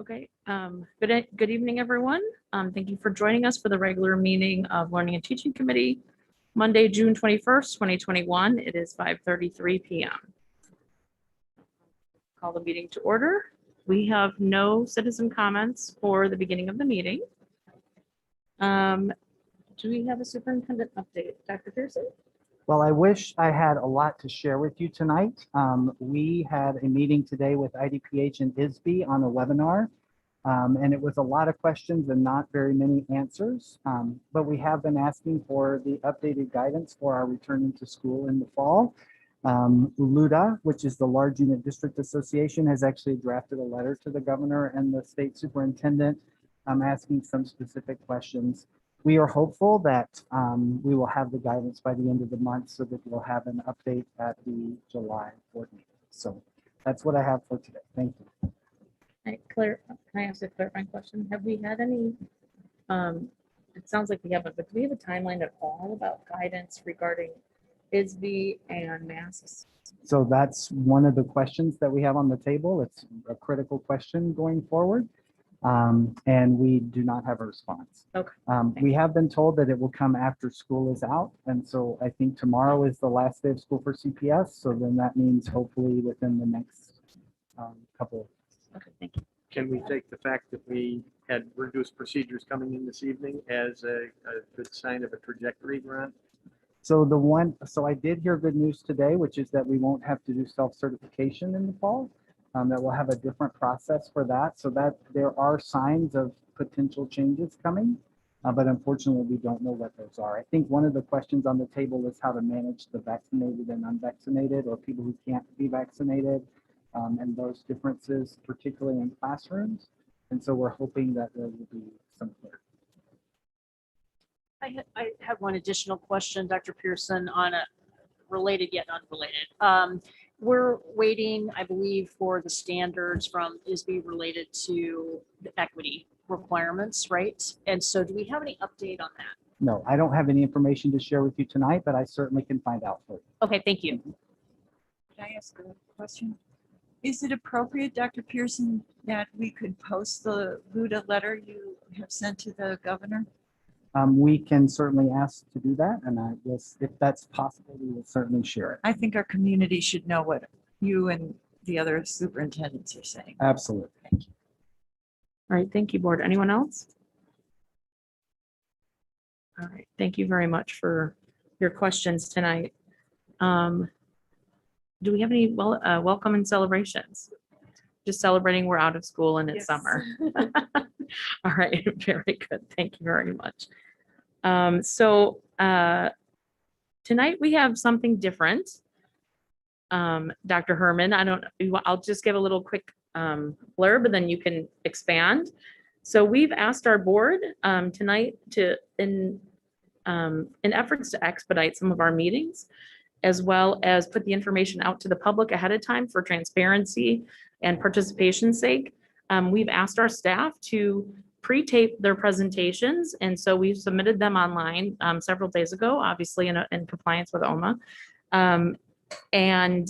Okay, good evening, everyone. Thank you for joining us for the regular meeting of Learning and Teaching Committee, Monday, June 21st, 2021. It is 5:33 p.m. Call the meeting to order. We have no citizen comments for the beginning of the meeting. Do we have a superintendent update? Dr. Pearson? Well, I wish I had a lot to share with you tonight. We had a meeting today with IDPH and ISB on a webinar, and it was a lot of questions and not very many answers. But we have been asking for the updated guidance for our returning to school in the fall. LUDA, which is the Large Unit District Association, has actually drafted a letter to the governor and the state superintendent asking some specific questions. We are hopeful that we will have the guidance by the end of the month so that we'll have an update at the July board meeting. So that's what I have for today. Thank you. Right, Claire, can I ask a clarifying question? Have we had any, it sounds like we haven't, but do we have a timeline at all about guidance regarding ISB and masks? So that's one of the questions that we have on the table. It's a critical question going forward. And we do not have a response. Okay. We have been told that it will come after school is out. And so I think tomorrow is the last day of school for CPS. So then that means hopefully within the next couple of weeks. Okay, thank you. Can we take the fact that we had reduced procedures coming in this evening as a good sign of a trajectory we're on? So I did hear good news today, which is that we won't have to do self-certification in the fall. That we'll have a different process for that, so that there are signs of potential changes coming, but unfortunately we don't know what those are. I think one of the questions on the table is how to manage the vaccinated and unvaccinated, or people who can't be vaccinated, and those differences, particularly in classrooms. And so we're hoping that there will be some clarity. I have one additional question, Dr. Pearson, on a related yet unrelated. We're waiting, I believe, for the standards from ISB related to the equity requirements, right? And so do we have any update on that? No, I don't have any information to share with you tonight, but I certainly can find out for you. Okay, thank you. Can I ask a question? Is it appropriate, Dr. Pearson, that we could post the LUDA letter you have sent to the governor? We can certainly ask to do that, and I guess if that's possible, we will certainly share it. I think our community should know what you and the other superintendents are saying. Absolutely. Thank you. All right, thank you, board. Anyone else? All right, thank you very much for your questions tonight. Do we have any welcome and celebrations? Just celebrating we're out of school and it's summer. All right, very good. Thank you very much. Tonight we have something different. Dr. Herman, I'll just give a little quick blurb and then you can expand. So we've asked our board tonight to, in efforts to expedite some of our meetings, as well as put the information out to the public ahead of time for transparency and participation's sake. We've asked our staff to pre-tape their presentations, and so we've submitted them online several days ago, obviously in compliance with OMA, and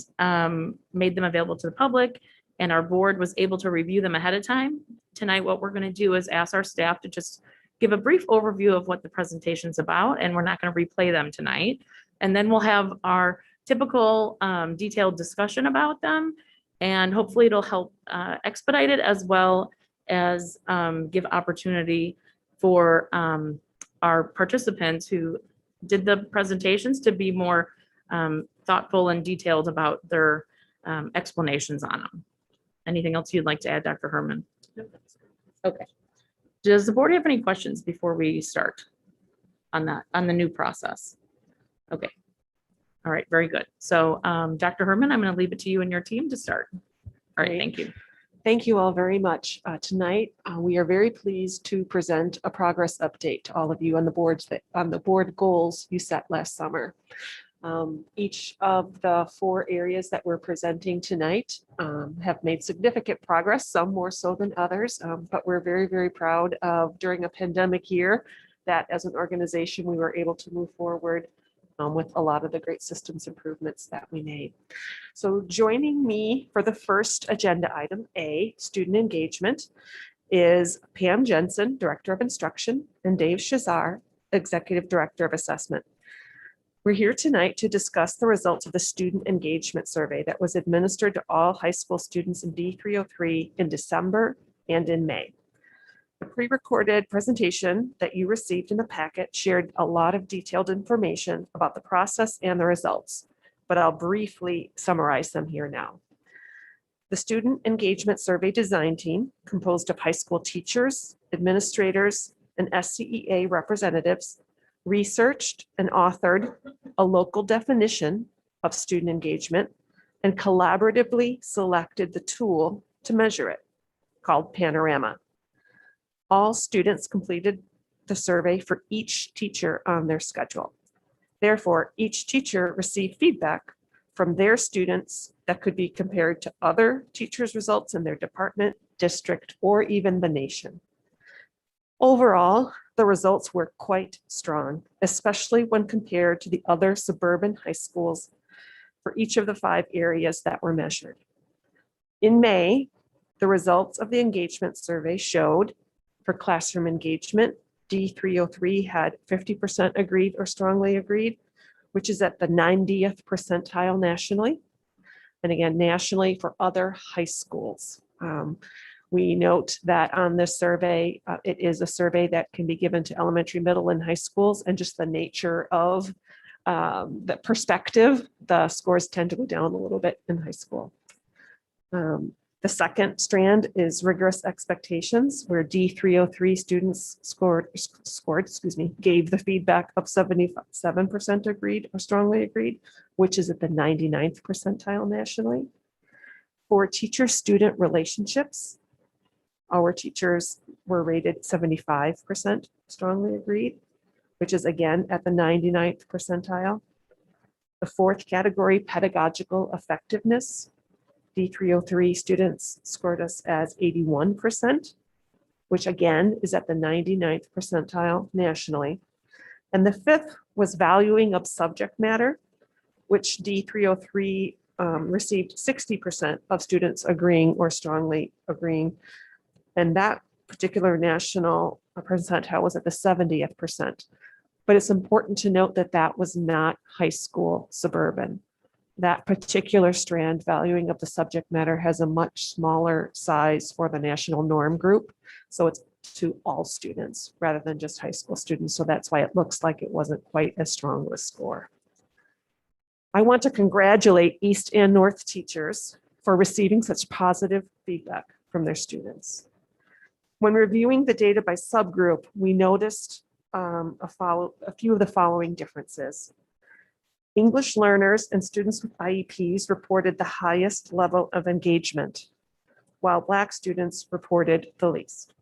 made them available to the public, and our board was able to review them ahead of time. Tonight, what we're going to do is ask our staff to just give a brief overview of what the presentation's about, and we're not going to replay them tonight. And then we'll have our typical detailed discussion about them, and hopefully it'll help expedite it, as well as give opportunity for our participants who did the presentations to be more thoughtful and detailed about their explanations on them. Anything else you'd like to add, Dr. Herman? Okay. Does the board have any questions before we start on the new process? Okay. All right, very good. So Dr. Herman, I'm going to leave it to you and your team to start. All right, Great. thank you. Thank you all very much. Tonight, we are very pleased to present a progress update to all of you on the board goals you set last summer. Each of the 4 areas that we're presenting tonight have made significant progress, some more so than others, but we're very, very proud of, during a pandemic year, that as an organization, we were able to move forward with a lot of the great systems improvements that we made. So joining me for the first agenda item, A, student engagement, is Pam Jensen, Director of Instruction, and Dave Shazar, Executive Director of Assessment. We're here tonight to discuss the results of the student engagement survey that was administered to all high school students in D303 in December and in May. The pre-recorded presentation that you received in the packet shared a lot of detailed information about the process and the results, but I'll briefly summarize them here now. The Student Engagement Survey Design Team, composed of high school teachers, administrators, and SCEA representatives, researched and authored a local definition of student engagement and collaboratively selected the tool to measure it, called Panorama. All students completed the survey for each teacher on their schedule. Therefore, each teacher received feedback from their students that could be compared to other teachers' results in their department, district, or even the nation. Overall, the results were quite strong, especially when compared to the other suburban high schools for each of the 5 areas that were measured. In May, the results of the engagement survey showed for classroom engagement, D303 had 50% agreed or strongly agreed, which is at the 90th percentile nationally. And again, nationally for other high schools. We note that on this survey, it is a survey that can be given to elementary, middle, and high schools, and just the nature of the perspective, the scores tend to go down a little bit in high school. The second strand is rigorous expectations, where D303 students gave the feedback of 77% agreed or strongly agreed, which is at the 99th percentile nationally. For teacher-student relationships, our teachers were rated 75% strongly agreed, which is again at the 99th percentile. The fourth category, pedagogical effectiveness, D303 students scored us as 81%, which again is at the 99th percentile nationally. And the fifth was valuing of subject matter, which D303 received 60% of students agreeing or strongly agreeing. And that particular national percentile was at the 70th percent. But it's important to note that that was not high school suburban. That particular strand, valuing of the subject matter, has a much smaller size for the national norm group. So it's to all students rather than just high school students. So that's why it looks like it wasn't quite as strong of a score. I want to congratulate East and North teachers for receiving such positive feedback from their students. When reviewing the data by subgroup, we noticed a few of the following differences. English learners and students with IEPs reported the highest level of engagement, while Black students reported the least.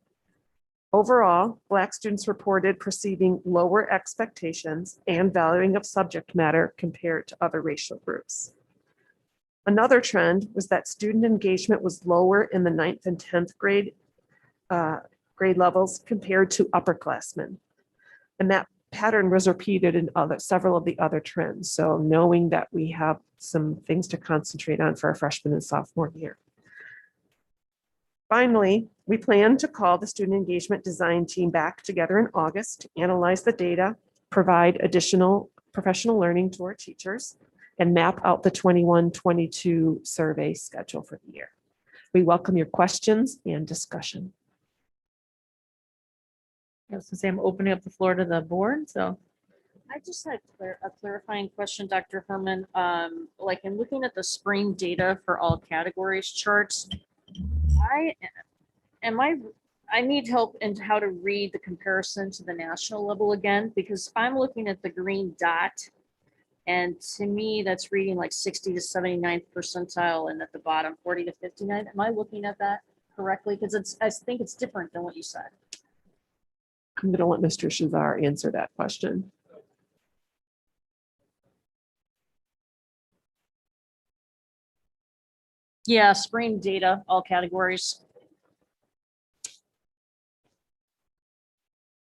Overall, Black students reported perceiving lower expectations and valuing of subject matter compared to other racial groups. Another trend was that student engagement was lower in the 9th and 10th grade levels compared to upperclassmen. And that pattern was repeated in several of the other trends. So knowing that we have some things to concentrate on for our freshman and sophomore year. Finally, we plan to call the student engagement design team back together in August to analyze the data, provide additional professional learning to our teachers, and map out the 21-22 survey schedule for the year. We welcome your questions and discussion. I was gonna say I'm opening up the floor to the board, so. I just had a clarifying question, Dr. Herman. Like in looking at the spring data for all categories charts, I need help in how to read the comparison to the national level again, because I'm looking at the green dot. And to me, that's reading like 60 to 79th percentile, and at the bottom 40 to 59. Am I looking at that correctly? Because I think it's different than what you said. I'm going to let Mr. Shazar answer that question. Yeah, spring data, all categories.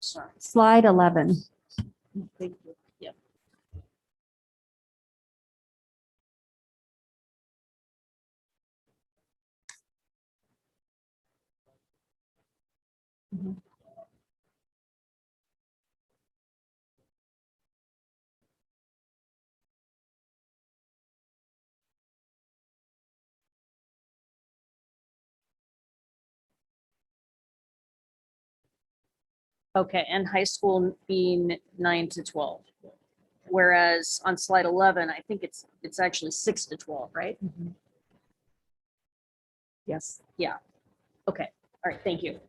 Sorry. Slide 11. Thank you. Yeah. Okay, and high school being 9 to 12. Whereas on slide 11, I think it's actually 6 to 12, right? Yes. Okay, all right, thank you.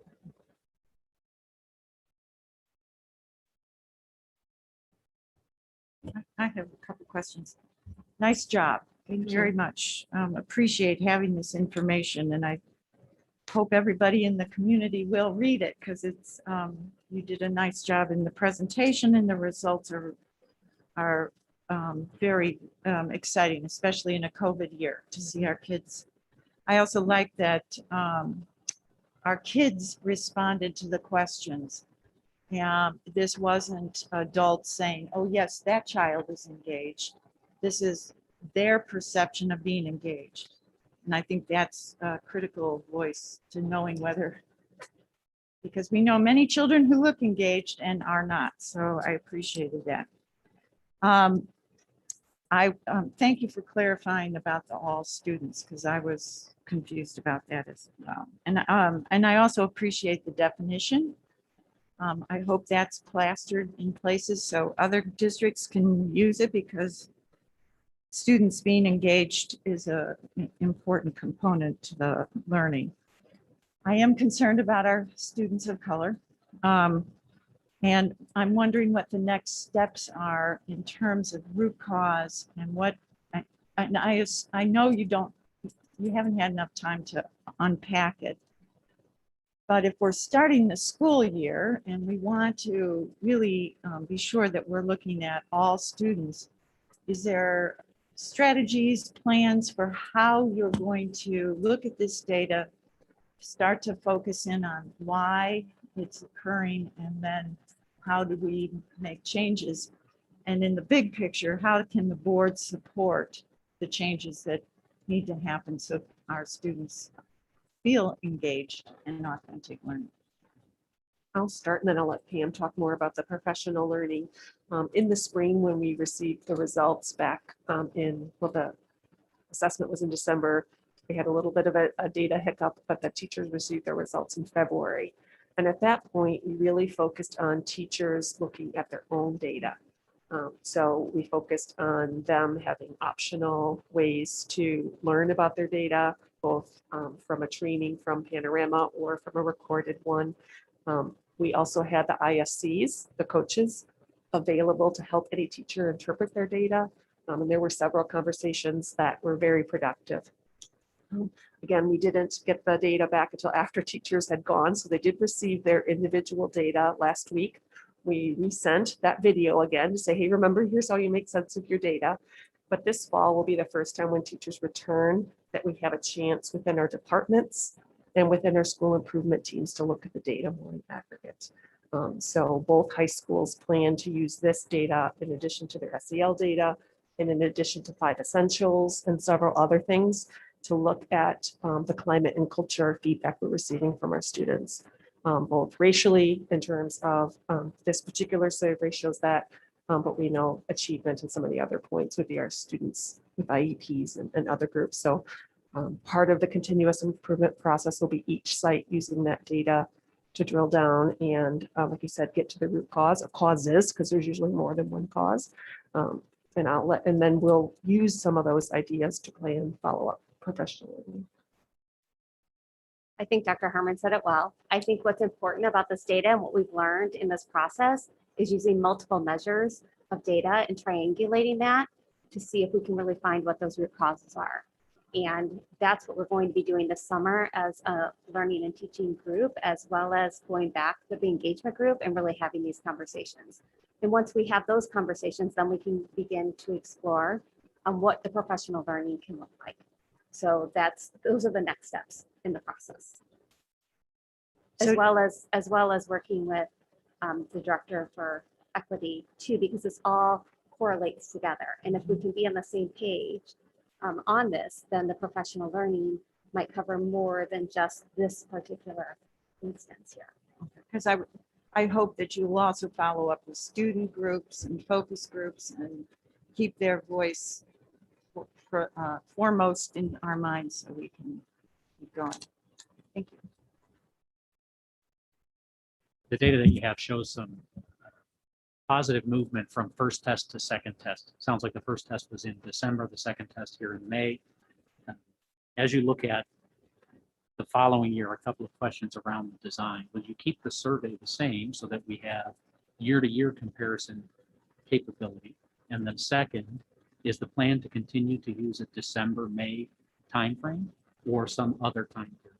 I have a couple questions. Nice job. Thank you very much. Appreciate having this information, and I hope everybody in the community will read it because it's, you did a nice job in the presentation, and the results are very exciting, especially in a COVID year, to see our kids. I also like that our kids responded to the questions. This wasn't adults saying, oh, yes, that child is engaged. This is their perception of being engaged. And I think that's a critical voice to knowing whether, because we know many children who look engaged and are not. So I appreciated that. I thank you for clarifying about the all students, because I was confused about that as well. And I also appreciate the definition. I hope that's plastered in places so other districts can use it, because students being engaged is an important component to the learning. I am concerned about our students of color. And I'm wondering what the next steps are in terms of root cause and what, I know you haven't had enough time to unpack it. But if we're starting the school year and we want to really be sure that we're looking at all students, is there strategies, plans for how you're going to look at this data, start to focus in on why it's occurring, and then how do we make changes? And in the big picture, how can the board support the changes that need to happen so our students feel engaged in authentic learning? I'll start and then I'll let Pam talk more about the professional learning. In the spring, when we received the results back the assessment was in December, we had a little bit of a data hiccup, but the teachers received their results in February. And at that point, we really focused on teachers looking at their own data. So we focused on them having optional ways to learn about their data, both from a training from Panorama or from a recorded one. We also had the ISCs, the coaches, available to help any teacher interpret their data. And there were several conversations that were very productive. Again, we didn't get the data back until after teachers had gone, so they did receive their individual data last week. We resent that video again to say, hey, remember, here's how you make sense of your data. But this fall will be the first time when teachers return that we have a chance within our departments and within our school improvement teams to look at the data more in aggregate. So both high schools plan to use this data in addition to their SEL data, and in addition to 5 essentials and several other things, to look at the climate and culture feedback we're receiving from our students, both racially in terms of this particular survey shows that, but we know achievement and some of the other points would be our students with IEPs and other groups. So part of the continuous improvement process will be each site using that data to drill down and, like you said, get to the root cause of causes, because there's usually more than one cause. And then we'll use some of those ideas to plan follow-up professionally. I think Dr. Herman said it well. I think what's important about this data and what we've learned in this process is using multiple measures of data and triangulating that to see if we can really find what those root causes are. And that's what we're going to be doing this summer as a learning and teaching group, as well as going back to the engagement group and really having these conversations. And once we have those conversations, then we can begin to explore what the professional learning can look like. So those are the next steps in the process. As well as working with the director for equity too, because this all correlates together. And if we can be on the same page on this, then the professional learning might cover more than just this particular instance here. Okay. because I hope that you will also follow up with student groups and focus groups and keep their voice foremost in our minds so we can keep going. Thank you. The data that you have shows some positive movement from first test to second test. Sounds like the first test was in December, the second test here in May. As you look at the following year, a couple of questions around the design. Would you keep the survey the same so that we have year-to-year comparison capability? And then second, is the plan to continue to use a December, May timeframe or some other time period?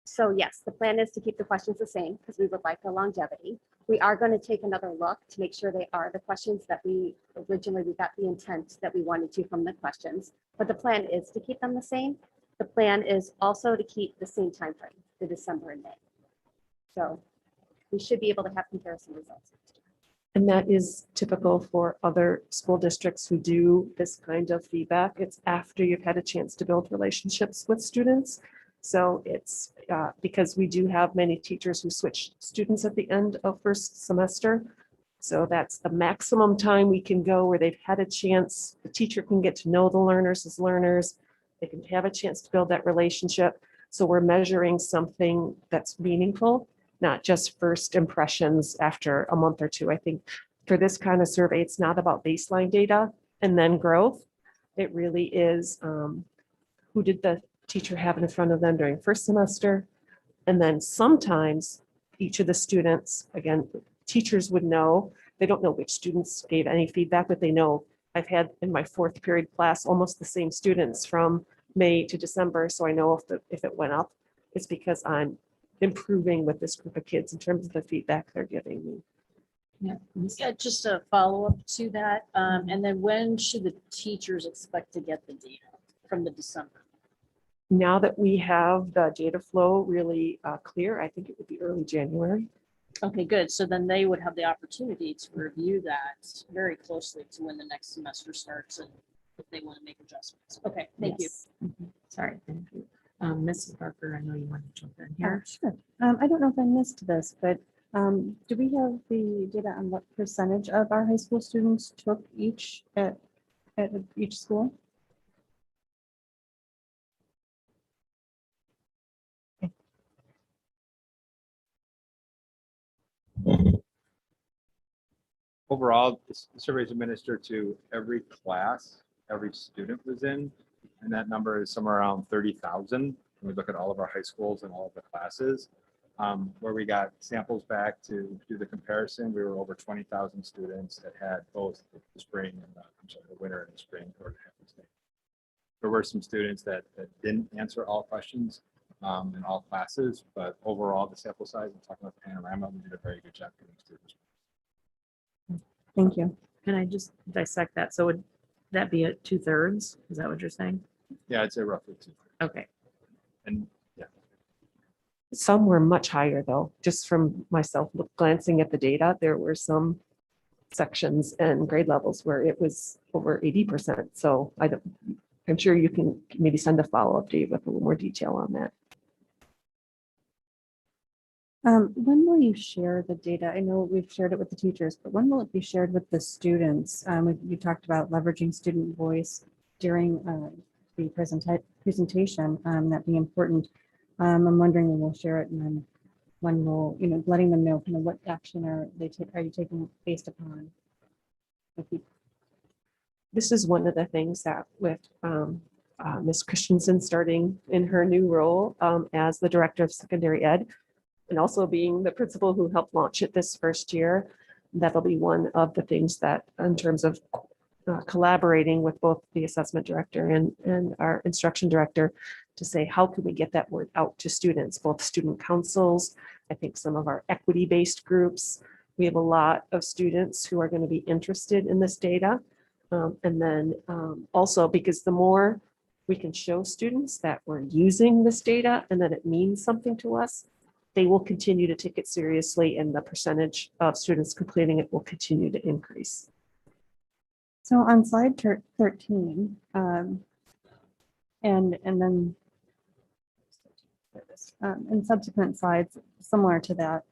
So yes, the plan is to keep the questions the same because we would like the longevity. We are going to take another look to make sure they are the questions that we got the intent that we wanted to from the questions. But the plan is to keep them the same. The plan is also to keep the same time frame, the December and May. So we should be able to have comparison results. And that is typical for other school districts who do this kind of feedback. It's after you've had a chance to build relationships with students. So it's because we do have many teachers who switch students at the end of first semester. So that's the maximum time we can go where they've had a chance, the teacher can get to know the learners as learners. They can have a chance to build that relationship. So we're measuring something that's meaningful, not just first impressions after a month or two. I think for this kind of survey, it's not about baseline data and then growth. It really is who did the teacher have in front of them during first semester. And then sometimes each of the students, again, teachers would know, they don't know which students gave any feedback, but they know I've had in my fourth period class almost the same students from May to December. So I know if it went up, it's because I'm improving with this group of kids in terms of the feedback they're giving me. Yeah, just a follow-up to that. And then when should the teachers expect to get the data from the December? Now that we have the data flow really clear, I think it would be early January. Okay, good. So then they would have the opportunity to review that very closely to when the next semester starts and if they want to make adjustments. Okay, thank you. Yes. Sorry, thank you. Mrs. Barker, I know you want to jump in here. Sure. I don't know if I missed this, but do we have the data on what percentage of our high school students took each at each school? Overall, the survey is administered to every class, every student was in, and that number is somewhere around 30,000. When we look at all of our high schools and all of the classes, where we got samples back to do the comparison, we were over 20,000 students that had both the spring and the winter and the spring. There were some students that didn't answer all questions in all classes, but overall, the sample size, I'm talking about the panorama, we did a very good job getting students. Thank you. Can I just dissect that? So would that be at 2/3? Is that what you're saying? Yeah, I'd say roughly 2. Okay. And yeah, Some were much higher though, just from myself glancing at the data, there were some sections and grade levels where it was over 80%. So I'm sure you can maybe send a follow-up Dave with a little more detail on that. When will you share the data? I know we've shared it with the teachers, but when will it be shared with the students? You talked about leveraging student voice during the presentation, that being important. I'm wondering when we'll share it and then when we'll, letting them know kind of what action are you taking based upon? This is one of the things that with Ms. Christensen starting in her new role as the Director of Secondary Ed, and also being the principal who helped launch it this first year, that'll be one of the things that in terms of collaborating with both the assessment director and our instruction director to say, how can we get that word out to students, both student councils, I think some of our equity-based groups. We have a lot of students who are going to be interested in this data. And then also because the more we can show students that we're using this data and that it means something to us, they will continue to take it seriously and the percentage of students completing it will continue to increase. So on slide 13, and then In subsequent slides, similar to that,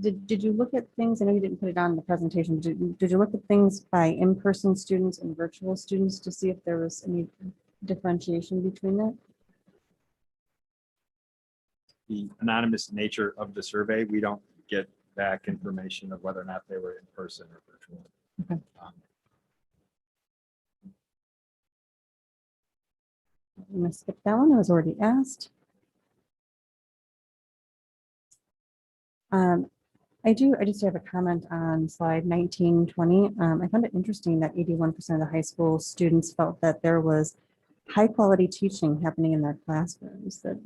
did you look at things? I know you didn't put it on the presentation. Did you look at things by in-person students and virtual students to see if there was any differentiation between that? The anonymous nature of the survey, we don't get back information of whether or not they were in person or virtual. Okay. I'm gonna skip that one. It was already asked. I just have a comment on slide 1920. I found it interesting that 81% of the high school students felt that there was high quality teaching happening in their classrooms, that,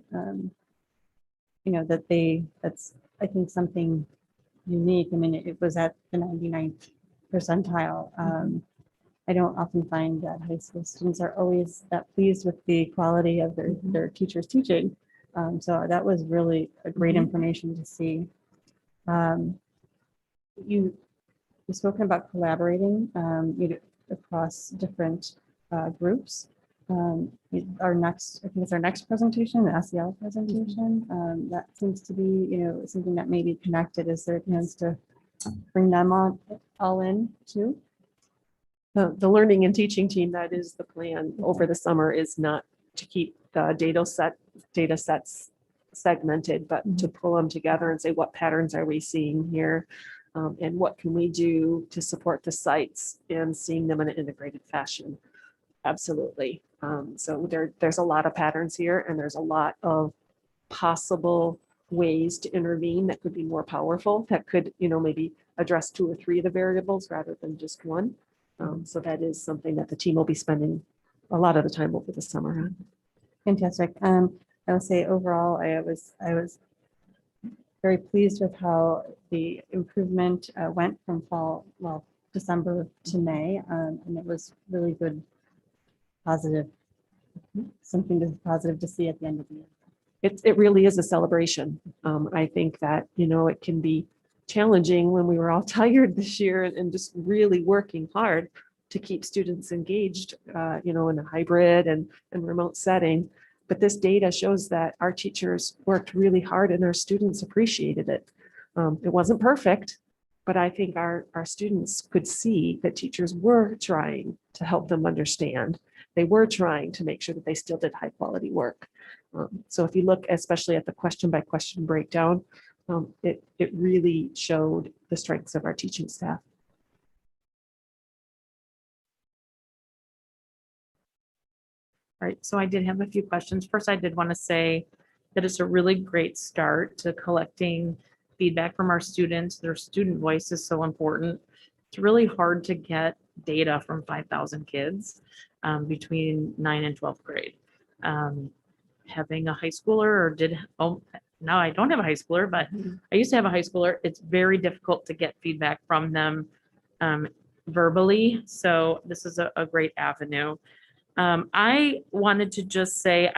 that's, I think, something unique. I mean, it was at the 99th percentile. I don't often find that high school students are always that pleased with the quality of their teachers' teaching. So that was really a great information to see. You've spoken about collaborating across different groups. Our next, I think it's our next presentation, the SEL presentation. That seems to be, something that may be connected. Is there plans to bring them on all in too? The learning and teaching team, that is the plan over the summer, is not to keep the data sets segmented, but to pull them together and say, what patterns are we seeing here? And what can we do to support the sites and seeing them in an integrated fashion? Absolutely. So there's a lot of patterns here, and there's a lot of possible ways to intervene that could be more powerful, that could, maybe address 2 or 3 of the variables rather than just one. So that is something that the team will be spending a lot of the time over the summer on. Fantastic. I will say overall, I was very pleased with how the improvement went from December to May, and it was really good, positive, something positive to see at the end of the year. It really is a celebration. I think that, it can be challenging when we were all tired this year and just really working hard to keep students engaged, in a hybrid and remote setting. But this data shows that our teachers worked really hard and our students appreciated it. It wasn't perfect, but I think our students could see that teachers were trying to help them understand. They were trying to make sure that they still did high quality work. So if you look especially at the question by question breakdown, it really showed the strengths of our teaching staff. All right, so I did have a few questions. First, I did want to say that it's a really great start to collecting feedback from our students. Their student voice is so important. It's really hard to get data from 5,000 kids between 9th and 12th grade. Having a high schooler now I don't have a high schooler, but I used to have a high schooler. It's very difficult to get feedback from them verbally. So this is a great avenue. I wanted to just say,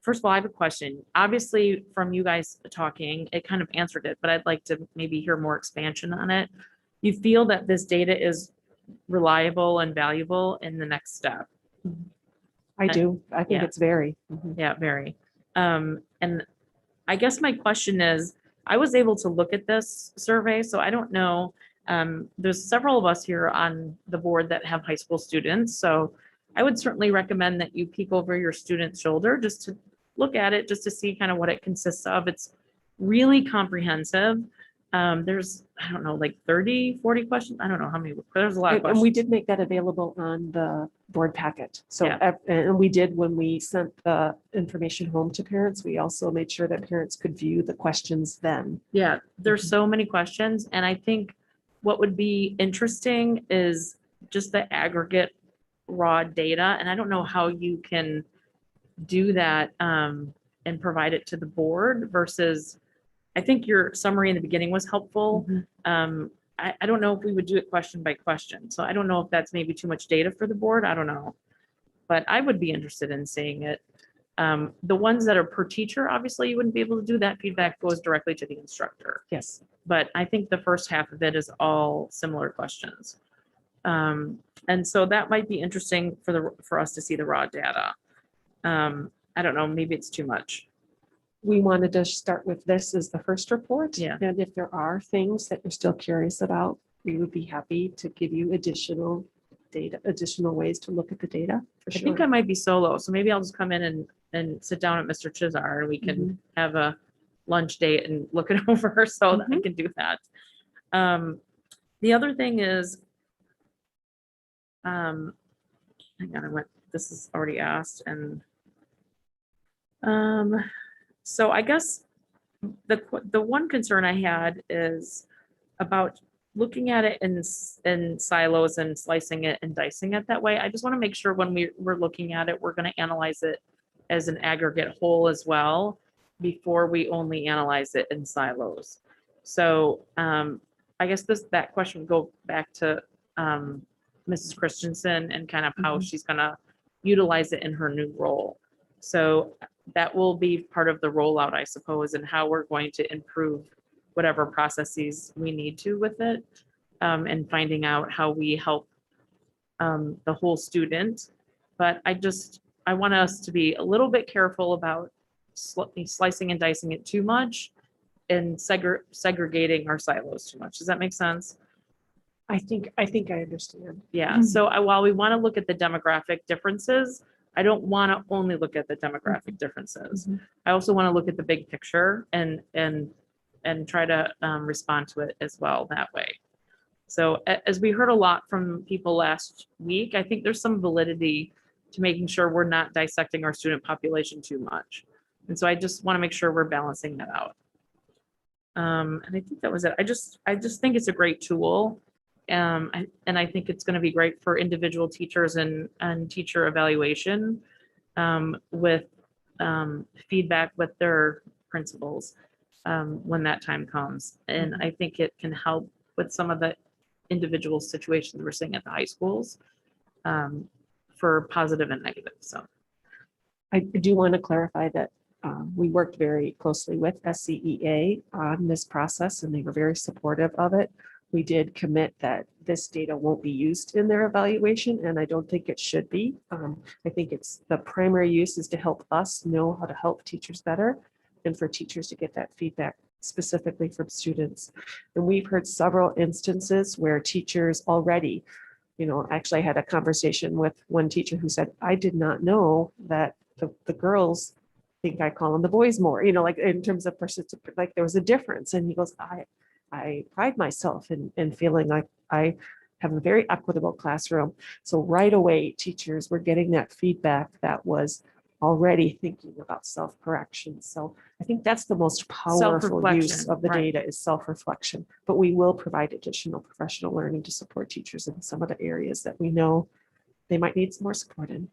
first of all, I have a question. Obviously, from you guys talking, it kind of answered it, but I'd like to maybe hear more expansion on it. You feel that this data is reliable and valuable in the next step? I do. I think yeah. it's very. Yeah, very. And I guess my question is, I was able to look at this survey, so I don't know. There's several of us here on the board that have high school students, so I would certainly recommend that you peek over your student's shoulder just to look at it, just to see kind of what it consists of. It's really comprehensive. There's, I don't know, like 30, 40 questions. I don't know how many, there's a lot of And questions. we did make that available on the board packet. So, Yeah. and we did, when we sent the information home to parents, we also made sure that parents could view the questions then. Yeah, there's so many questions, and I think what would be interesting is just the aggregate raw data, and I don't know how you can do that and provide it to the board versus, I think your summary in the beginning was helpful. I don't know if we would do it question by question, so I don't know if that's maybe too much data for the board. I don't know, but I would be interested in seeing it. The ones that are per teacher, obviously you wouldn't be able to do that. Feedback goes directly to the instructor. Yes. But I think the first half of it is all similar questions. And so that might be interesting for us to see the raw data. I don't know, maybe it's too much. We wanted to start with this as the first report. Yeah. And if there are things that you're still curious about, we would be happy to give you additional data, additional ways to look at the data, for I think I sure. might be solo, so maybe I'll just come in and sit down at Mr. Chisar and we can have a lunch date and look it over so that I can do that. The other thing is, hang on, this is already asked and, so I guess the one concern I had is about looking at it in silos and slicing it and dicing it that way. I just want to make sure when we're looking at it, we're going to analyze it as an aggregate whole as well before we only analyze it in silos. So I guess that question would go back to Mrs. Christensen and kind of how she's going to utilize it in her new role. So that will be part of the rollout, I suppose, and how we're going to improve whatever processes we need to with it, and finding out how we help the whole student. But I want us to be a little bit careful about slicing and dicing it too much and segregating our silos too much. Does that make sense? I think I understand. Yeah, so while we want to look at the demographic differences, I don't want to only look at the demographic differences. I also want to look at the big picture and try to respond to it as well that way. So as we heard a lot from people last week, I think there's some validity to making sure we're not dissecting our student population too much. And so I just want to make sure we're balancing that out. And I think that was it. I just think it's a great tool. And I think it's going to be great for individual teachers and teacher evaluation with feedback with their principals when that time comes. And I think it can help with some of the individual situations we're seeing at the high schools for positive and negative. So I do want to clarify that we worked very closely with SCEA on this process and they were very supportive of it. We did commit that this data won't be used in their evaluation, and I don't think it should be. I think it's the primary use is to help us know how to help teachers better and for teachers to get that feedback specifically from students. And we've heard several instances where teachers already, actually I had a conversation with one teacher who said, I did not know that the girls think I call them the boys more, like in terms of like there was a difference. And he goes, I pride myself in feeling like I have a very equitable classroom. So right away, teachers were getting that feedback that was already thinking about self-correction. So I think that's the most powerful use Self-reflection, of the right. data is self-reflection. But we will provide additional professional learning to support teachers in some of the areas that we know they might need some more support in.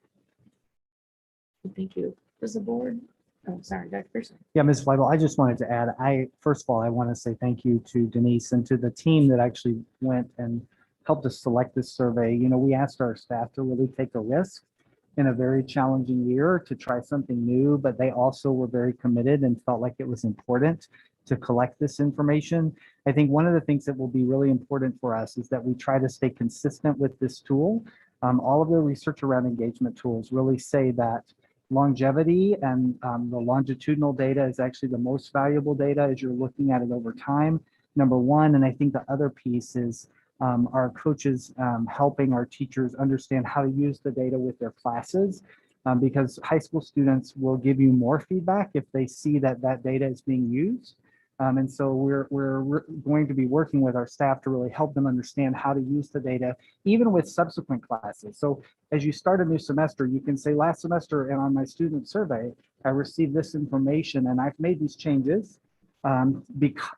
thank you. Does the board? Oh, sorry, Dr. Pearson. Yeah, Ms. Weibel, I just wanted to add, first of all, I want to say thank you to Denise and to the team that actually went and helped us select this survey. We asked our staff to really take a risk in a very challenging year to try something new, but they also were very committed and felt like it was important to collect this information. I think one of the things that will be really important for us is that we try to stay consistent with this tool. All of the research around engagement tools really say that longevity and the longitudinal data is actually the most valuable data as you're looking at it over time, number one. And I think the other piece is our coaches helping our teachers understand how to use the data with their classes, because high school students will give you more feedback if they see that that data is being used. And so we're going to be working with our staff to really help them understand how to use the data, even with subsequent classes. So as you start a new semester, you can say last semester and on my student survey, I received this information and I've made these changes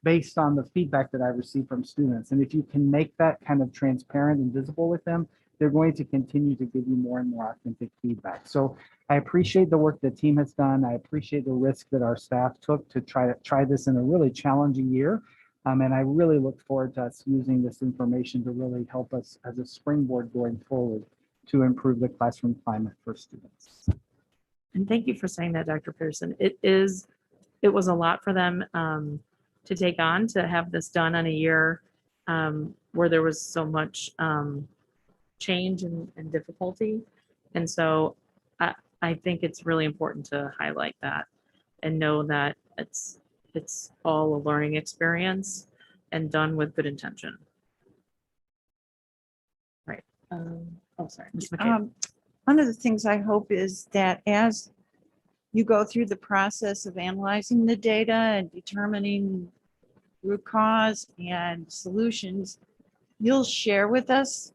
based on the feedback that I received from students. And if you can make that kind of transparent and visible with them, they're going to continue to give you more and more authentic feedback. So I appreciate the work the team has done. I appreciate the risk that our staff took to try this in a really challenging year. And I really look forward to us using this information to really help us as a springboard going forward to improve the classroom climate for students. And thank you for saying that, Dr. Pearson. It was a lot for them to take on, to have this done on a year where there was so much change and difficulty. And so I I think it's really important to highlight that and know that it's all a learning experience and done with good intention. Right. Oh, sorry. Ms. McCabe. One of the things I hope is that as you go through the process of analyzing the data and determining root cause and solutions, you'll share with us.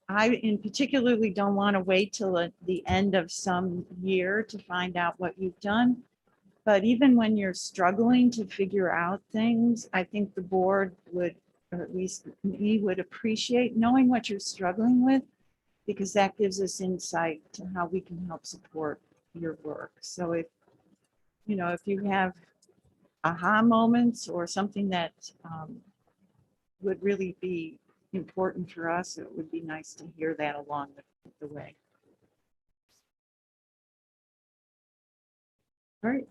I in particularly don't want to wait till the end of some year to find out what you've done. But even when you're struggling to figure out things, I think the board would, or at least we would appreciate knowing what you're struggling with, because that gives us insight to how we can help support your work. So if, if you have aha moments or something that would really be important for us, it would be nice to hear that along the way. All right.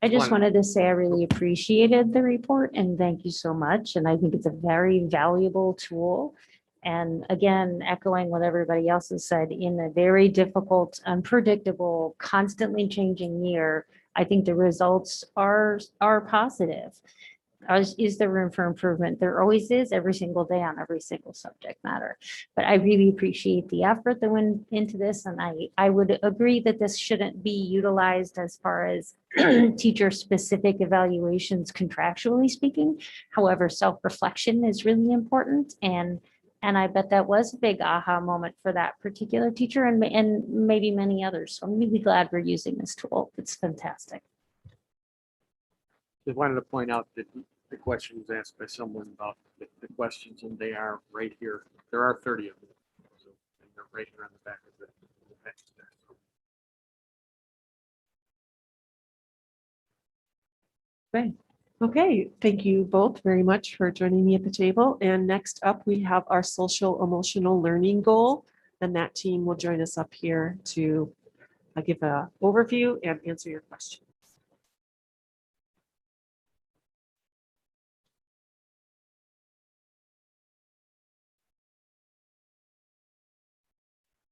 I just wanted to say I really appreciated the report and thank you so much. And I think it's a very valuable tool. And again, echoing what everybody else has said, in a very difficult, unpredictable, constantly changing year, I think the results are positive. Is there room for improvement? There always is, every single day on every single subject matter. But I really appreciate the effort that went into this. And I would agree that this shouldn't be utilized as far as teacher specific evaluations contractually speaking. However, self-reflection is really important. And I bet that was a big aha moment for that particular teacher and maybe many others. So I'm really glad we're using this tool. It's fantastic. Just wanted to point out that the question was asked by someone about the questions, and they are right here. There are 30 of them. So, and they're right here on the back of the text there. Okay. Okay, thank you both very much for joining me at the table. And next up, we have our social emotional learning goal. And that team will join us up here to give an overview and answer your questions.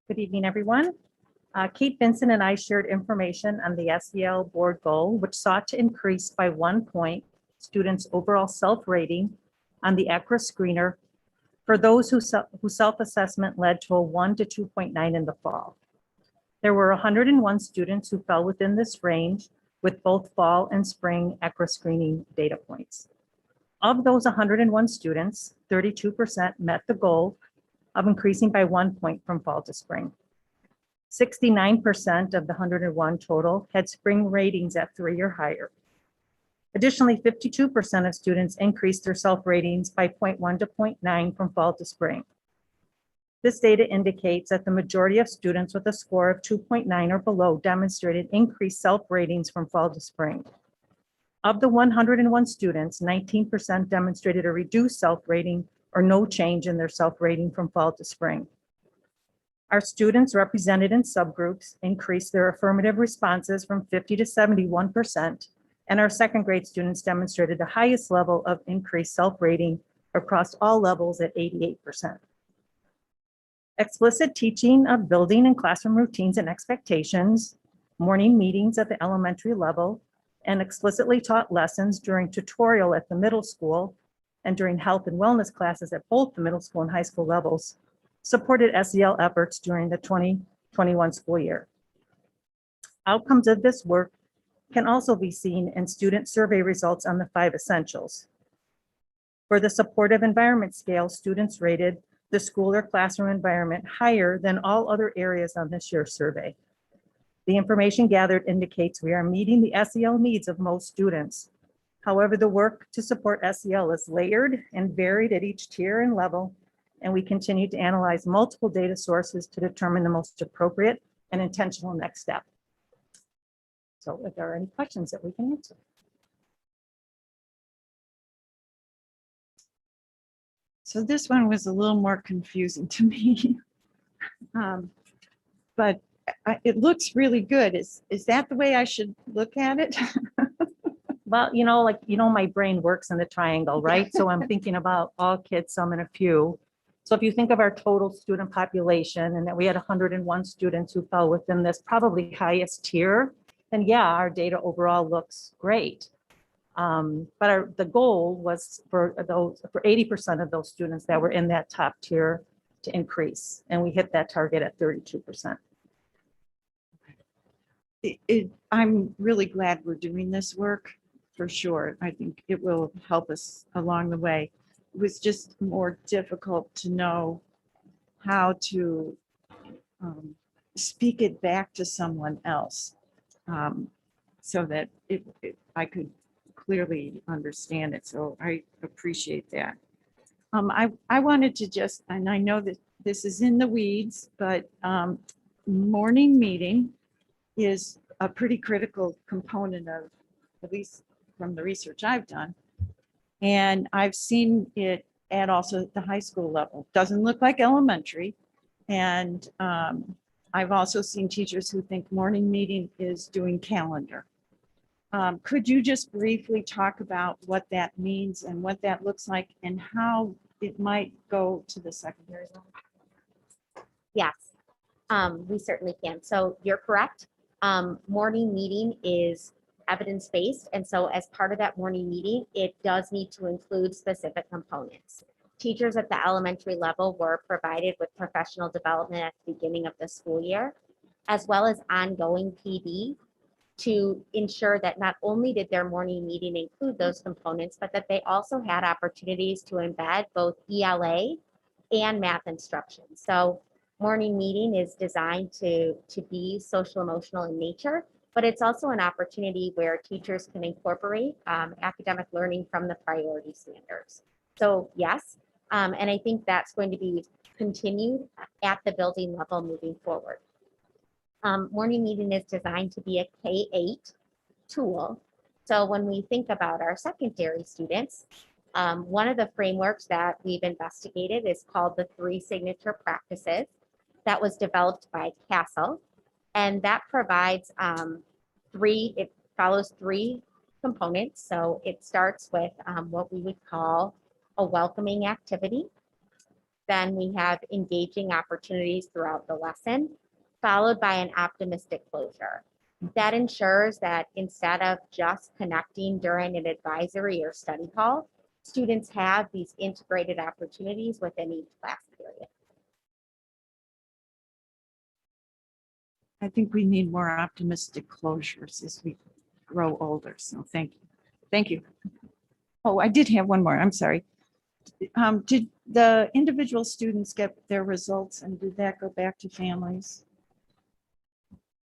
Good evening, everyone. Kate Vincent and I shared information on the SEL board goal, which sought to increase by 1 point students' overall self-rating on the ECRA screener for those whose self-assessment led to a 1 to 2.9 in the fall. There were 101 students who fell within this range with both fall and spring ECRA screening data points. Of those 101 students, 32% met the goal of increasing by 1 point from fall to spring. 69% of the 101 total had spring ratings at 3 or higher. Additionally, 52% of students increased their self-ratings by 0.1 to 0.9 from fall to spring. This data indicates that the majority of students with a score of 2.9 or below demonstrated increased self-ratings from fall to spring. Of the 101 students, 19% demonstrated a reduced self-rating or no change in their self-rating from fall to spring. Our students represented in subgroups increased their affirmative responses from 50 to 71%, and our second grade students demonstrated the highest level of increased self-rating across all levels at 88%. Explicit teaching of building and classroom routines and expectations, morning meetings at the elementary level, and explicitly taught lessons during tutorial at the middle school and during health and wellness classes at both the middle school and high school levels supported SEL efforts during the 2021 school year. Outcomes of this work can also be seen in student survey results on the 5 essentials. For the supportive environment scale, students rated the school or classroom environment higher than all other areas on this year's survey. The information gathered indicates we are meeting the SEL needs of most students. However, the work to support SEL is layered and varied at each tier and level, and we continue to analyze multiple data sources to determine the most appropriate and intentional next step. So if there are any questions that we can answer. So this one was a little more confusing to me. But it looks really good. Is that the way I should look at it? Well, my brain works in the triangle, right? So I'm thinking about all kids, some and a few. So if you think of our total student population and that we had 101 students who fell within this probably highest tier, then yeah, our data overall looks great. But the goal was for 80% of those students that were in that top tier to increase, and we hit that target at 32%. I'm really glad we're doing this work, for sure. I think it will help us along the way. It was just more difficult to know how to speak it back to someone else, so that I could clearly understand it. So I appreciate that. I wanted to just, and I know that this is in the weeds, but morning meeting is a pretty critical component of, at least from the research I've done. And I've seen it at also the high school level. Doesn't look like elementary. And I've also seen teachers who think morning meeting is doing calendar. Could you just briefly talk about what that means and what that looks like and how it might go to the secondary level? Yes, we certainly can. So you're correct. Morning meeting is evidence-based. And so as part of that morning meeting, it does need to include specific components. Teachers at the elementary level were provided with professional development at the beginning of the school year, as well as ongoing PD to ensure that not only did their morning meeting include those components, but that they also had opportunities to embed both ELA and math instruction. So morning meeting is designed to be social emotional in nature, but it's also an opportunity where teachers can incorporate academic learning from the priority standards. So yes, and I think that's going to be continued at the building level moving forward. Morning meeting is designed to be a K-8 tool. So when we think about our secondary students, one of the frameworks that we've investigated is called the 3 signature practices that was developed by Castle. And that provides it follows 3 components. So it starts with what we would call a welcoming activity. Then we have engaging opportunities throughout the lesson, followed by an optimistic closure. That ensures that instead of just connecting during an advisory or study hall, students have these integrated opportunities within each class period. I think we need more optimistic closures as we grow older. So thank you. Thank you. Oh, I did have one more. I'm sorry. Did the individual students get their results and did that go back to families?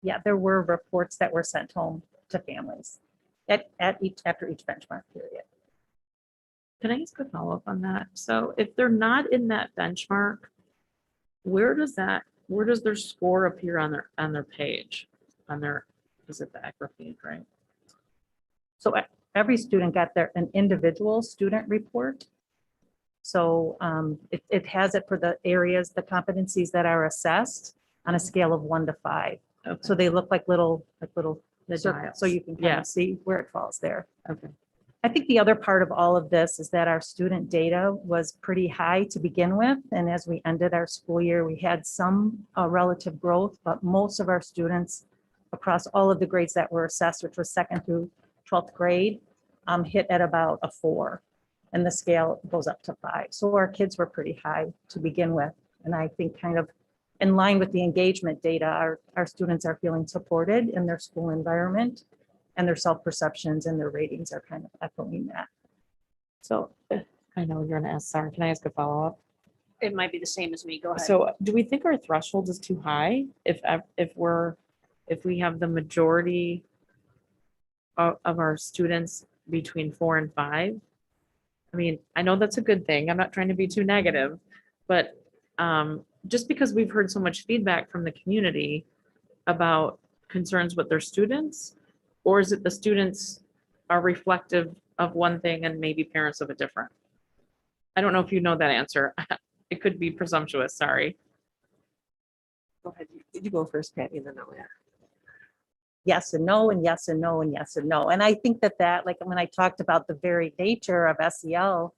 Yeah, there were reports that were sent home to families after each benchmark period. Can I ask a follow-up on that? So if they're not in that benchmark, where does their score appear on their page? Is it the ECRA page, right? So every student got an individual student report. So it has it for the areas, the competencies that are assessed on a scale of 1 to 5. Okay. So they look like little The circles, dials. so you can kind Yeah. of see where it falls there. Okay. I think the other part of all of this is that our student data was pretty high to begin with. And as we ended our school year, we had some relative growth, but most of our students across all of the grades that were assessed, which was 2nd through 12th grade, hit at about a 4. And the scale goes up to 5. So our kids were pretty high to begin with. And I think kind of in line with the engagement data, our students are feeling supported in their school environment, and their self-perceptions and their ratings are kind of echoing that. So I know you're gonna ask, sorry, can I ask a follow-up? It might be the same as me. Go ahead. So do we think our threshold is too high? If we have the majority of our students between 4 and 5? I mean, I know that's a good thing. I'm not trying to be too negative, but just because we've heard so much feedback from the community about concerns with their students, or is it the students are reflective of one thing and maybe parents of a different? I don't know if you know that answer. It could be presumptuous, sorry. Go ahead. You go first, Patty, and then I'll add. Yes and no, and yes and no, and yes and no. And I think that like when I talked about the very nature of SEL,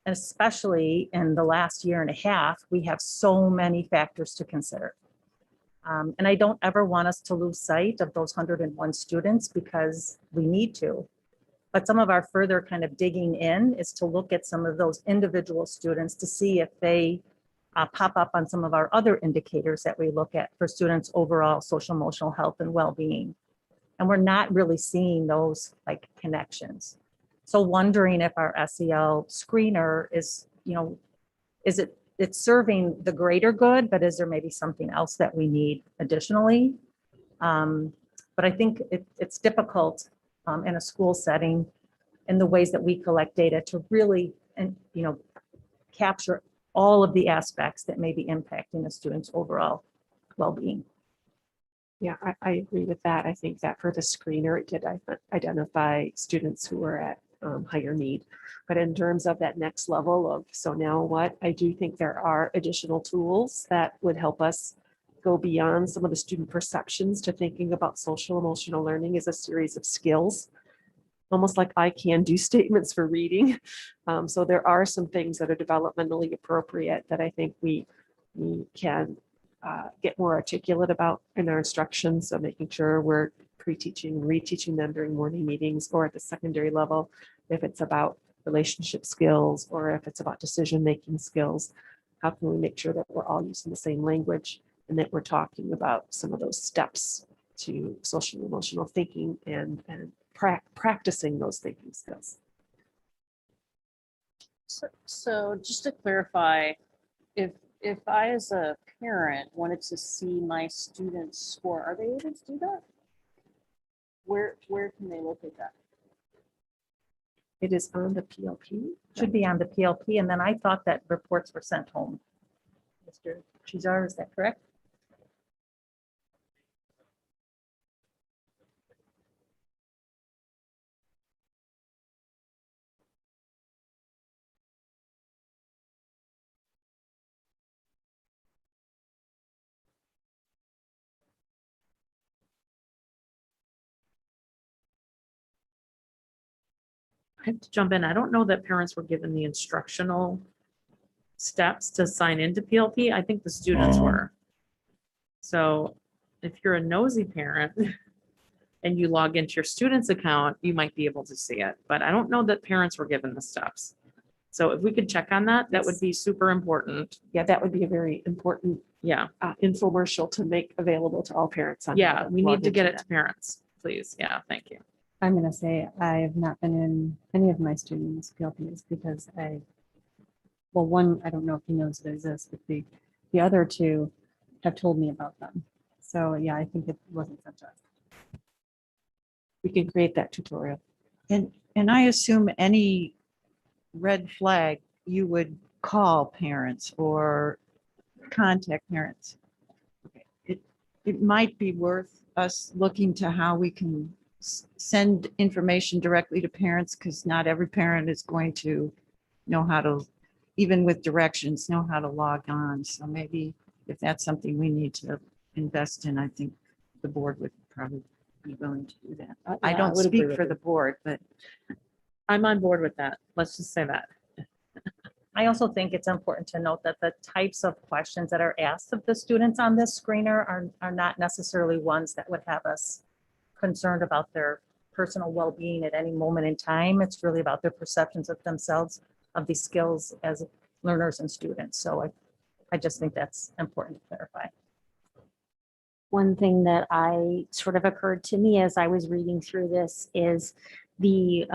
And especially in the last year and a half, we have so many factors to consider. And I don't ever want us to lose sight of those 101 students because we need to. But some of our further kind of digging in is to look at some of those individual students to see if they pop up on some of our other indicators that we look at for students' overall social emotional health and well-being. And we're not really seeing those like connections. So wondering if our SEL screener is, it's serving the greater good, but is there maybe something else that we need additionally? But I think it's difficult in a school setting in the ways that we collect data to really, capture all of the aspects that may be impacting the student's overall well-being. Yeah, I agree with that. I think that for the screener, it did identify students who were at higher need. But in terms of that next level of, so now what, I do think there are additional tools that would help us go beyond some of the student perceptions to thinking about social emotional learning as a series of skills, almost like I can do statements for reading. So there are some things that are developmentally appropriate that I think we can get more articulate about in our instructions. So making sure we're pre-teaching, reteaching them during morning meetings or at the secondary level, if it's about relationship skills or if it's about decision-making skills. How can we make sure that we're all using the same language and that we're talking about some of those steps to social emotional thinking and practicing those thinking skills. So just to clarify, if I as a parent wanted to see my student's score, are they able to do that? Where can they locate that? It is on the PLP. Should be on the PLP, and then I thought that reports were sent home. Mr. Chizar, is that correct? I have to jump in. I don't know that parents were given the instructional steps to sign into PLP. I think the students were. So if you're a nosy parent and you log into your student's account, you might be able to see it, but I don't know that parents were given the steps. So if we could check on that, that would be super important. Yeah, that would be a very important Yeah. infomercial to make available to all parents. On how Yeah, we log need to get into it that. Mm-hmm. to parents, please. Yeah, thank you. I'm going to say I have not been in any of my students' PLPs because well, one, I don't know if he knows it exists, but the other two have told me about them. So yeah, I think it wasn't sent to us. We can create that tutorial. And I assume any red flag, you would call parents or contact parents. It might be worth us looking to how we can send information directly to parents, because not every parent is going to know how to, even with directions, know how to log on. So maybe if that's something we need to invest in, I think the board would probably be willing to do that. I Yeah, I don't would agree speak with for you. the board, but I'm on board with that. Let's just say that. I also think it's important to note that the types of questions that are asked of the students on this screener are not necessarily ones that would have us concerned about their personal well-being at any moment in time. It's really about their perceptions of themselves, of these skills as learners and students. So I just think that's important to clarify. One thing that I sort of occurred to me as I was reading through this is the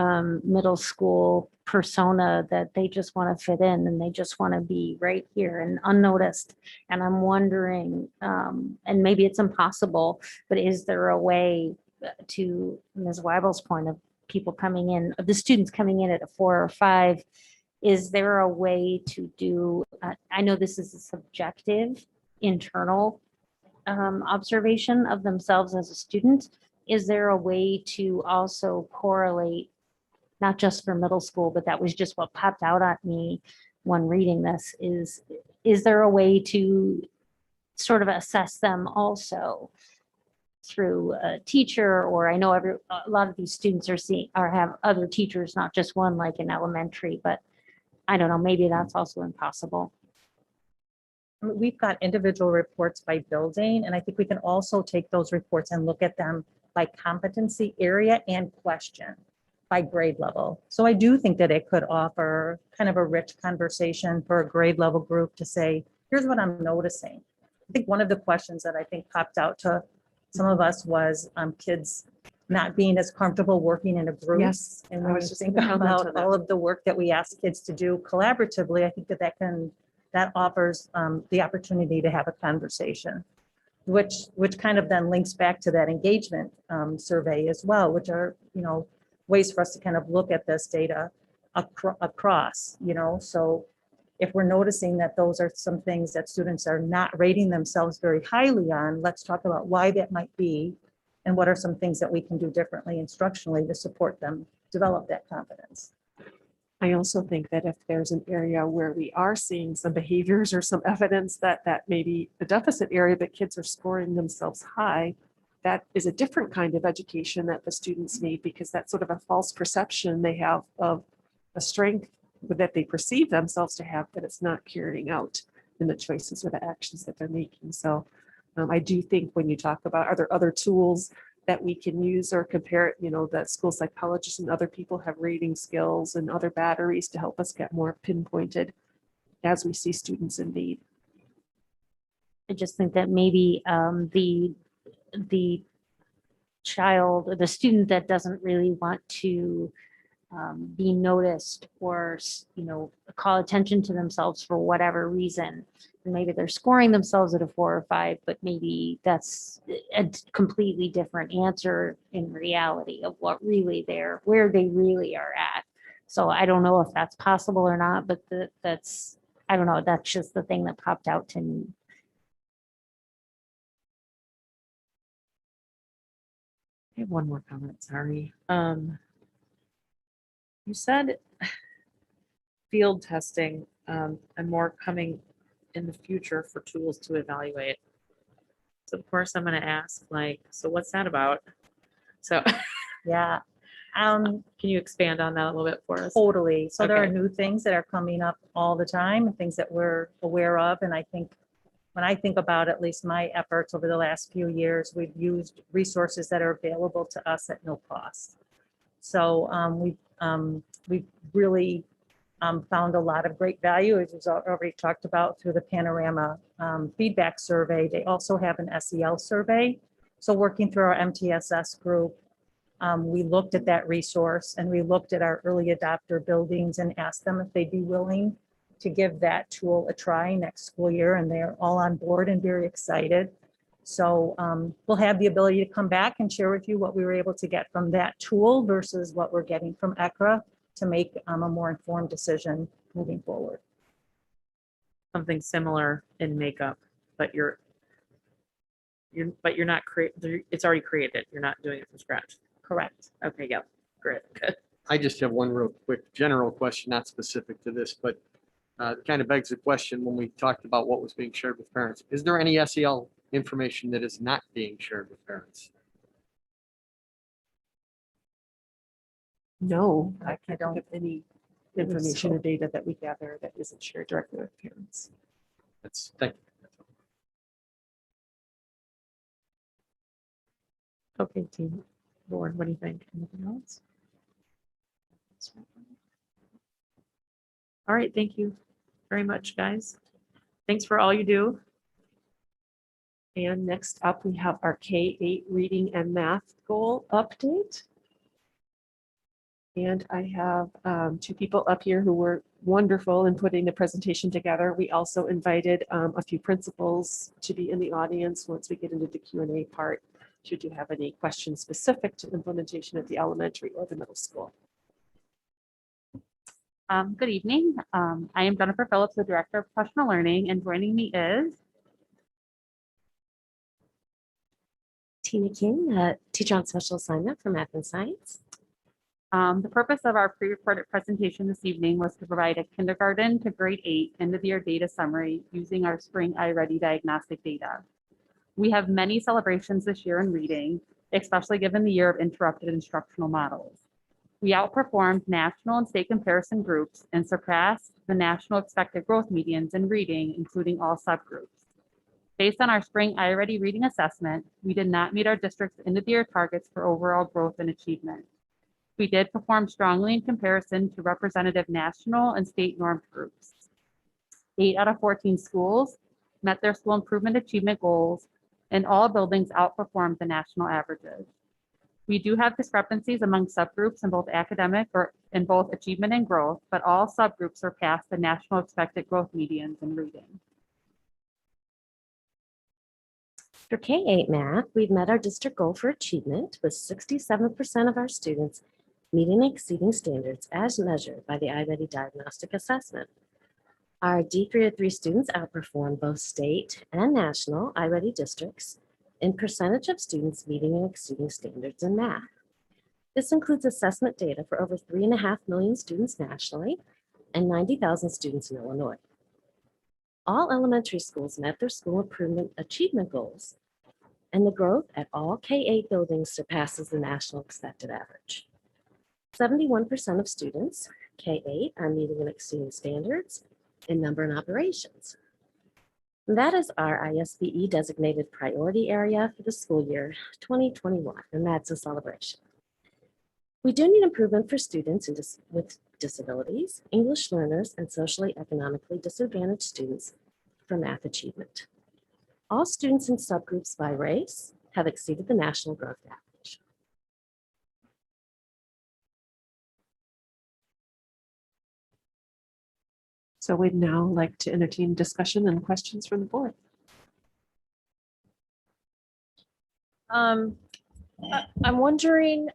middle school persona that they just want to fit in and they just want to be right here and unnoticed. And I'm wondering, and maybe it's impossible, but is there a way to Ms. Weibel's point of people coming in, of the students coming in at a 4 or 5, is there a way to do, I know this is a subjective internal observation of themselves as a student. Is there a way to also correlate, not just for middle school, but that was just what popped out at me when reading this, is there a way to sort of assess them also through a teacher? Or I know a lot of these students are have other teachers, not just one, like in elementary, but I don't know, maybe that's also impossible. We've got individual reports by building, and I think we can also take those reports and look at them by competency area and question by grade level. So I do think that it could offer kind of a rich conversation for a grade level group to say, here's what I'm noticing. I think one of the questions that I think popped out to some of us was kids not being as comfortable working in a group. Yes, And I when was you just think gonna comment on about that. all of the work that we ask kids to do collaboratively, I think that offers the opportunity to have a conversation, which kind of then links back to that engagement survey as well, which are, ways for us to kind of look at this data across, so if we're noticing that those are some things that students are not rating themselves very highly on, let's talk about why that might be and what are some things that we can do differently instructionally to support them develop that confidence. I also think that if there's an area where we are seeing some behaviors or some evidence that may be a deficit area, but kids are scoring themselves high, that is a different kind of education that the students need, because that's sort of a false perception they have of a strength that they perceive themselves to have, but it's not carrying out in the choices or the actions that they're making. So I do think when you talk about, are there other tools that we can use or compare, that school psychologists and other people have rating skills and other batteries to help us get more pinpointed as we see students in need. I just think that maybe the child or the student that doesn't really want to be noticed or, call attention to themselves for whatever reason. And maybe they're scoring themselves at a 4 or 5, but maybe that's a completely different answer in reality of what really where they really are at. So I don't know if that's possible or not, but I don't know, that's just the thing that popped out to me. I have one more comment, sorry. You said field testing and more coming in the future for tools to evaluate. So of course I'm gonna ask, so what's that about? So Yeah. can you expand on that a little bit for us? Totally. So there are Okay. new things that are coming up all the time and things that we're aware of. And I think when I think about at least my efforts over the last few years, we've used resources that are available to us at no cost. So we've really found a lot of great value, as was already talked about through the Panorama feedback survey. They also have an SEL survey. So working through our MTSS group, we looked at that resource and we looked at our early adopter buildings and asked them if they'd be willing to give that tool a try next school year. And they're all on board and very excited. So we'll have the ability to come back and share with you what we were able to get from that tool versus what we're getting from ECRA to make a more informed decision moving forward. Something similar in makeup, but you're not it's already created. You're not doing it from scratch. Correct. Okay, yeah, great, good. I just have one real quick general question, not specific to this, but kind of begs the question when we talked about what was being shared with parents. Is there any SEL information that is not being shared with parents? No, I I can't don't think of any information or data that we gather that isn't shared directly with parents. Thank you. Okay, team board, what do you think? Anything else? All right, thank you very much, guys. Thanks for all you do. And next up, we have our K-8 reading and math goal update. And I have two people up here who were wonderful in putting the presentation together. We also invited a few principals to be in the audience once we get into the Q&A part, should you have any questions specific to implementation at the elementary or the middle school. Good evening. I am Jennifer Phillips, the Director of Professional Learning, and joining me is Tina King, teacher on special assignment for math and science. the purpose of our pre-recorded presentation this evening was to provide a kindergarten to grade 8 end of year data summary using our Spring iReady diagnostic data. We have many celebrations this year in reading, especially given the year of interrupted instructional models. We outperformed national and state comparison groups and surpassed the national expected growth medians in reading, including all subgroups. Based on our spring iReady reading assessment, we did not meet our district's end-of-the-year targets for overall growth and achievement. We did perform strongly in comparison to representative national and state normed groups. 8 out of 14 schools met their school improvement achievement goals, and all buildings outperformed the national averages. We do have discrepancies among subgroups in both academic or in both achievement and growth, but all subgroups surpassed the national expected growth medians in reading. For K-8 math, we've met our district goal for achievement with 67% of our students meeting and exceeding standards as measured by the iReady diagnostic assessment. Our D303 students outperformed both state and national iReady districts in percentage of students meeting and exceeding standards in math. This includes assessment data for over 3.5 million students nationally and 90,000 students in Illinois. All elementary schools met their school improvement achievement goals, and the growth at all K-8 buildings surpasses the national expected average. 71% of students, K-8, are meeting and exceeding standards in number and operations. That is our ISBE designated priority area for the school year 2021, and that's a celebration. We do need improvement for students with disabilities, English learners, and socially economically disadvantaged students for math achievement. All students in subgroups by race have exceeded the national growth average. So we'd now like to entertain discussion and questions from the board. I'm wondering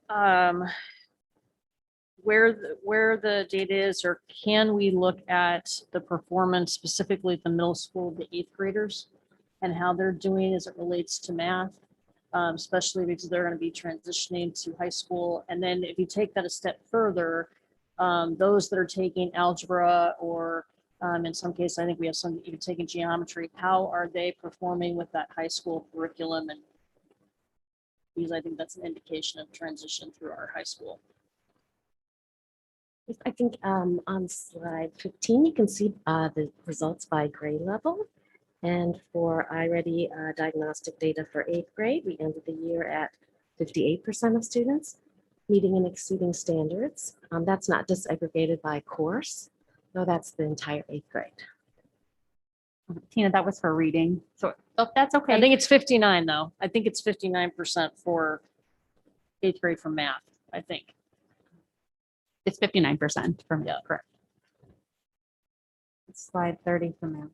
where the data is, or can we look at the performance specifically at the middle school, the 8th graders, and how they're doing as it relates to math, especially because they're going to be transitioning to high school. And then if you take that a step further, those that are taking algebra or in some cases, I think we have some even taking geometry, how are they performing with that high school curriculum? And because I think that's an indication of transition through our high school. I think on slide 15, you can see the results by grade level. And for iReady diagnostic data for 8th grade, we ended the year at 58% of students meeting and exceeding standards. That's not disaggregated by course. No, that's the entire 8th grade. Tina, that was for reading. So that's okay. I think it's 59 though. I think it's 59% for 8th grade for math, I think. It's 59% from, Yeah. correct. Slide 30 for math.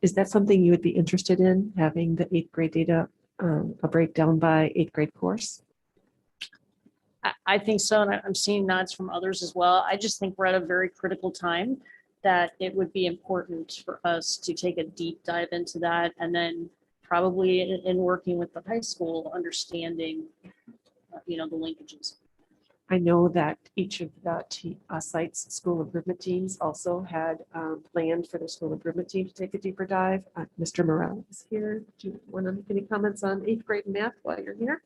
Is that something you would be interested in, having the 8th grade data, a breakdown by 8th grade course? I think so, and I'm seeing nods from others as well. I just think we're at a very critical time that it would be important for us to take a deep dive into that, and then probably in working with the high school, understanding, the linkages. I know that each of the sites' school improvement teams also had planned for their school improvement team to take a deeper dive. Mr. Morel is here. Do you want to make any comments on 8th grade math while you're here?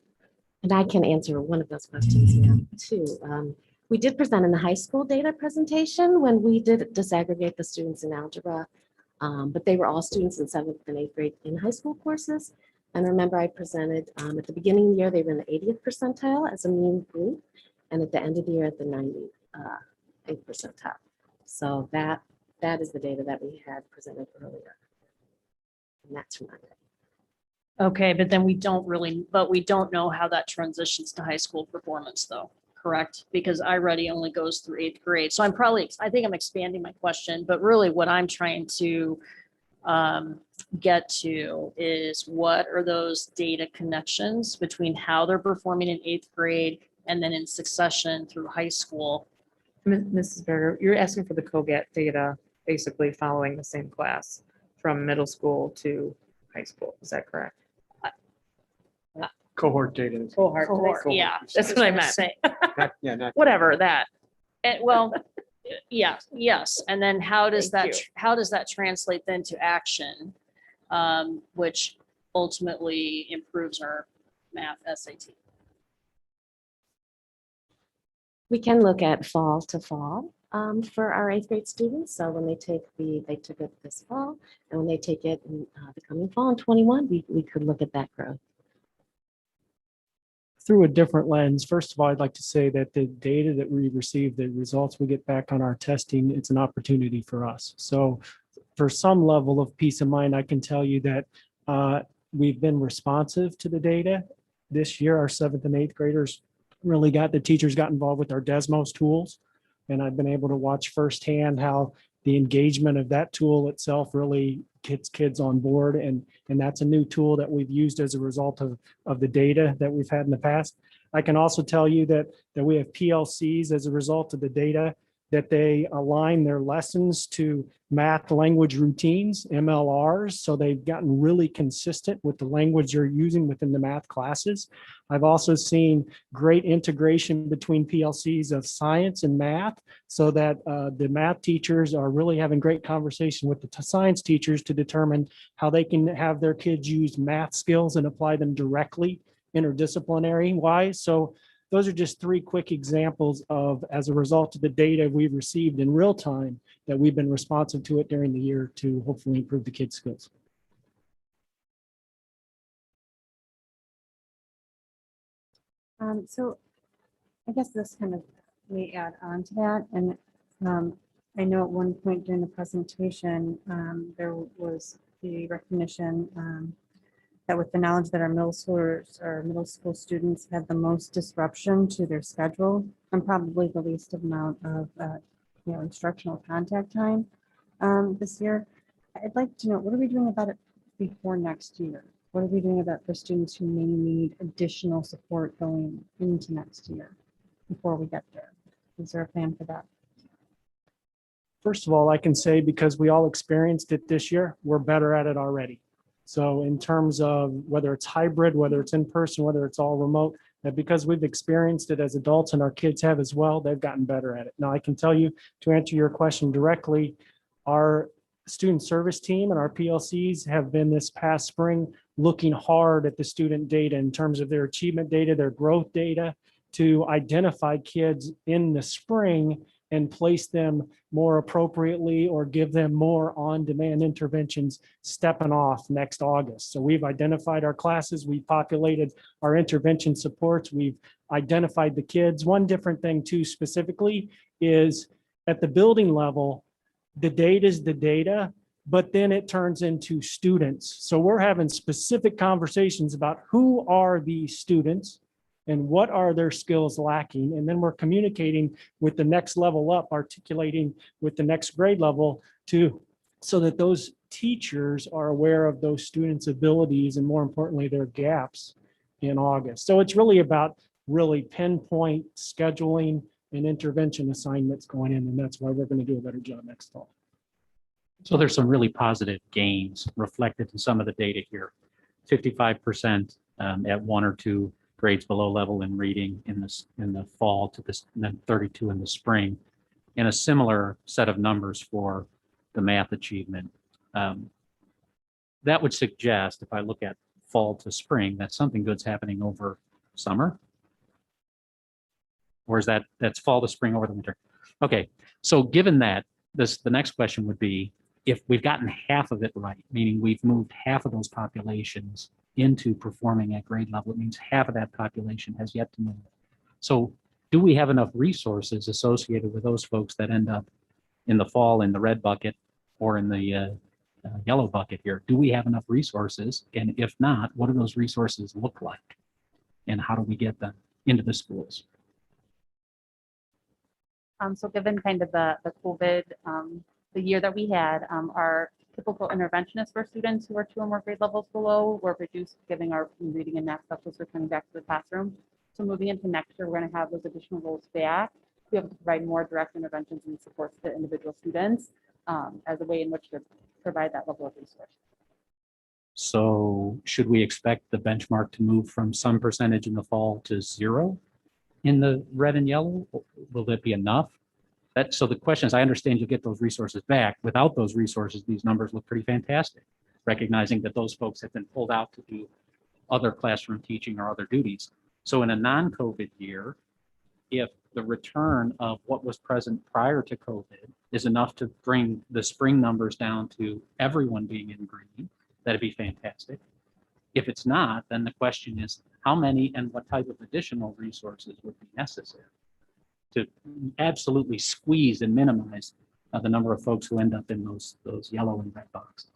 And I can answer one of those questions now too. We did present in the high school data presentation when we did disaggregate the students in algebra, but they were all students in 7th and 8th grade in high school courses. And remember, I presented at the beginning of the year, they were in the 80th percentile as a mean group, and at the end of the year at the 98th percentile. So that is the data that we had presented earlier. And that's from iReady. Okay, but then we don't know how that transitions to high school performance though, correct? Because iReady only goes through 8th grade. So I think I'm expanding my question, but really what I'm trying to get to is what are those data connections between how they're performing in 8th grade and then in succession through high school. Mrs. Berger, you're asking for the COGAT data, basically following the same class from middle school to high school. Is that correct? Cohort data. Cohort, yeah. That's what I meant. Not. Whatever that. Well, yes. And then how does Thank that translate then to action? which ultimately improves our math SAT. We can look at fall to fall for our 8th grade students. So when they took it this fall, and when they take it in the coming fall in 21, we could look at that growth. Through a different lens, first of all, I'd like to say that the data that we receive, the results we get back on our testing, it's an opportunity for us. So for some level of peace of mind, I can tell you that we've been responsive to the data. This year, our 7th and 8th graders really the teachers got involved with our Desmos tools. And I've been able to watch firsthand how the engagement of that tool itself really gets kids on board. And that's a new tool that we've used as a result of the data that we've had in the past. I can also tell you that we have PLCs as a result of the data, that they align their lessons to math language routines, MLRs. So they've gotten really consistent with the language you're using within the math classes. I've also seen great integration between PLCs of science and math, so that the math teachers are really having great conversation with the science teachers to determine how they can have their kids use math skills and apply them directly interdisciplinary wise. So those are just 3 quick examples of, as a result of the data we've received in real time, that we've been responsive to it during the year to hopefully improve the kids' skills. So I guess this kind of may add on to that. And I know at one point during the presentation, there was the recognition that with the knowledge that our middle school students had the most disruption to their schedule and probably the least amount of instructional contact time this year, I'd like to know, what are we doing about it before next year? What are we doing about for students who may need additional support going into next year before we get there? Is there a plan for that? First of all, I can say, because we all experienced it this year, we're better at it already. So in terms of whether it's hybrid, whether it's in person, whether it's all remote, that because we've experienced it as adults and our kids have as well, they've gotten better at it. Now, I can tell you, to answer your question directly, our student service team and our PLCs have been this past spring looking hard at the student data in terms of their achievement data, their growth data, to identify kids in the spring and place them more appropriately or give them more on-demand interventions stepping off next August. So we've identified our classes, we've populated our intervention supports, we've identified the kids. One different thing too specifically is at the building level, the data is the data, but then it turns into students. So we're having specific conversations about who are these students and what are their skills lacking. And then we're communicating with the next level up, articulating with the next grade level so that those teachers are aware of those students' abilities and, more importantly, their gaps in August. So it's really about pinpoint scheduling and intervention assignments going in, and that's why we're going to do a better job next fall. So there's some really positive gains reflected in some of the data here. 55% at 1 or 2 grades below level in reading in the fall to this, and then 32 in the spring, and a similar set of numbers for the math achievement. That would suggest, if I look at fall to spring, that something good's happening over summer. Or is that's fall to spring over the winter? Okay, so given that, the next question would be, if we've gotten half of it right, meaning we've moved half of those populations into performing at grade level, it means half of that population has yet to move. So do we have enough resources associated with those folks that end up in the fall in the red bucket or in the yellow bucket here? Do we have enough resources? And if not, what do those resources look like? And how do we get them into the schools? So given kind of the COVID, the year that we had, our typical interventionists for students who are 2 or more grade levels below were reduced, giving our reading and math specialists returning back to the classroom. So moving into next year, we're going to have those additional roles back to be able to provide more direct interventions and supports to individual students as a way in which to provide that level of resource. So should we expect the benchmark to move from some percentage in the fall to 0 in the red and yellow? Will that be enough? So the question is, I understand you'll get those resources back. Without those resources, these numbers look pretty fantastic. recognizing that those folks have been pulled out to do other classroom teaching or other duties. So in a non-COVID year, if the return of what was present prior to COVID is enough to bring the spring numbers down to everyone being in green, that'd be fantastic. If it's not, then the question is how many and what type of additional resources would be necessary to absolutely squeeze and minimize the number of folks who end up in those yellow and red boxes.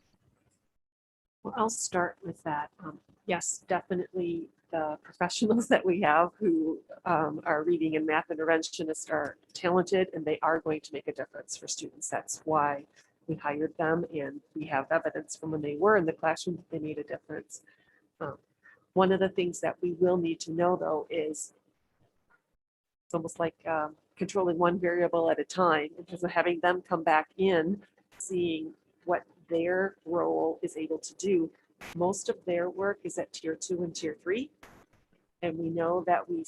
Well, I'll start with that. Yes, definitely the professionals that we have who are reading and math interventionists are talented and they are going to make a difference for students. That's why we hired them and we have evidence from when they were in the classroom that they made a difference. One of the things that we will need to know though is it's almost like controlling one variable at a time in terms of having them come back in, seeing what their role is able to do. Most of their work is at tier 2 and tier 3. And we know that we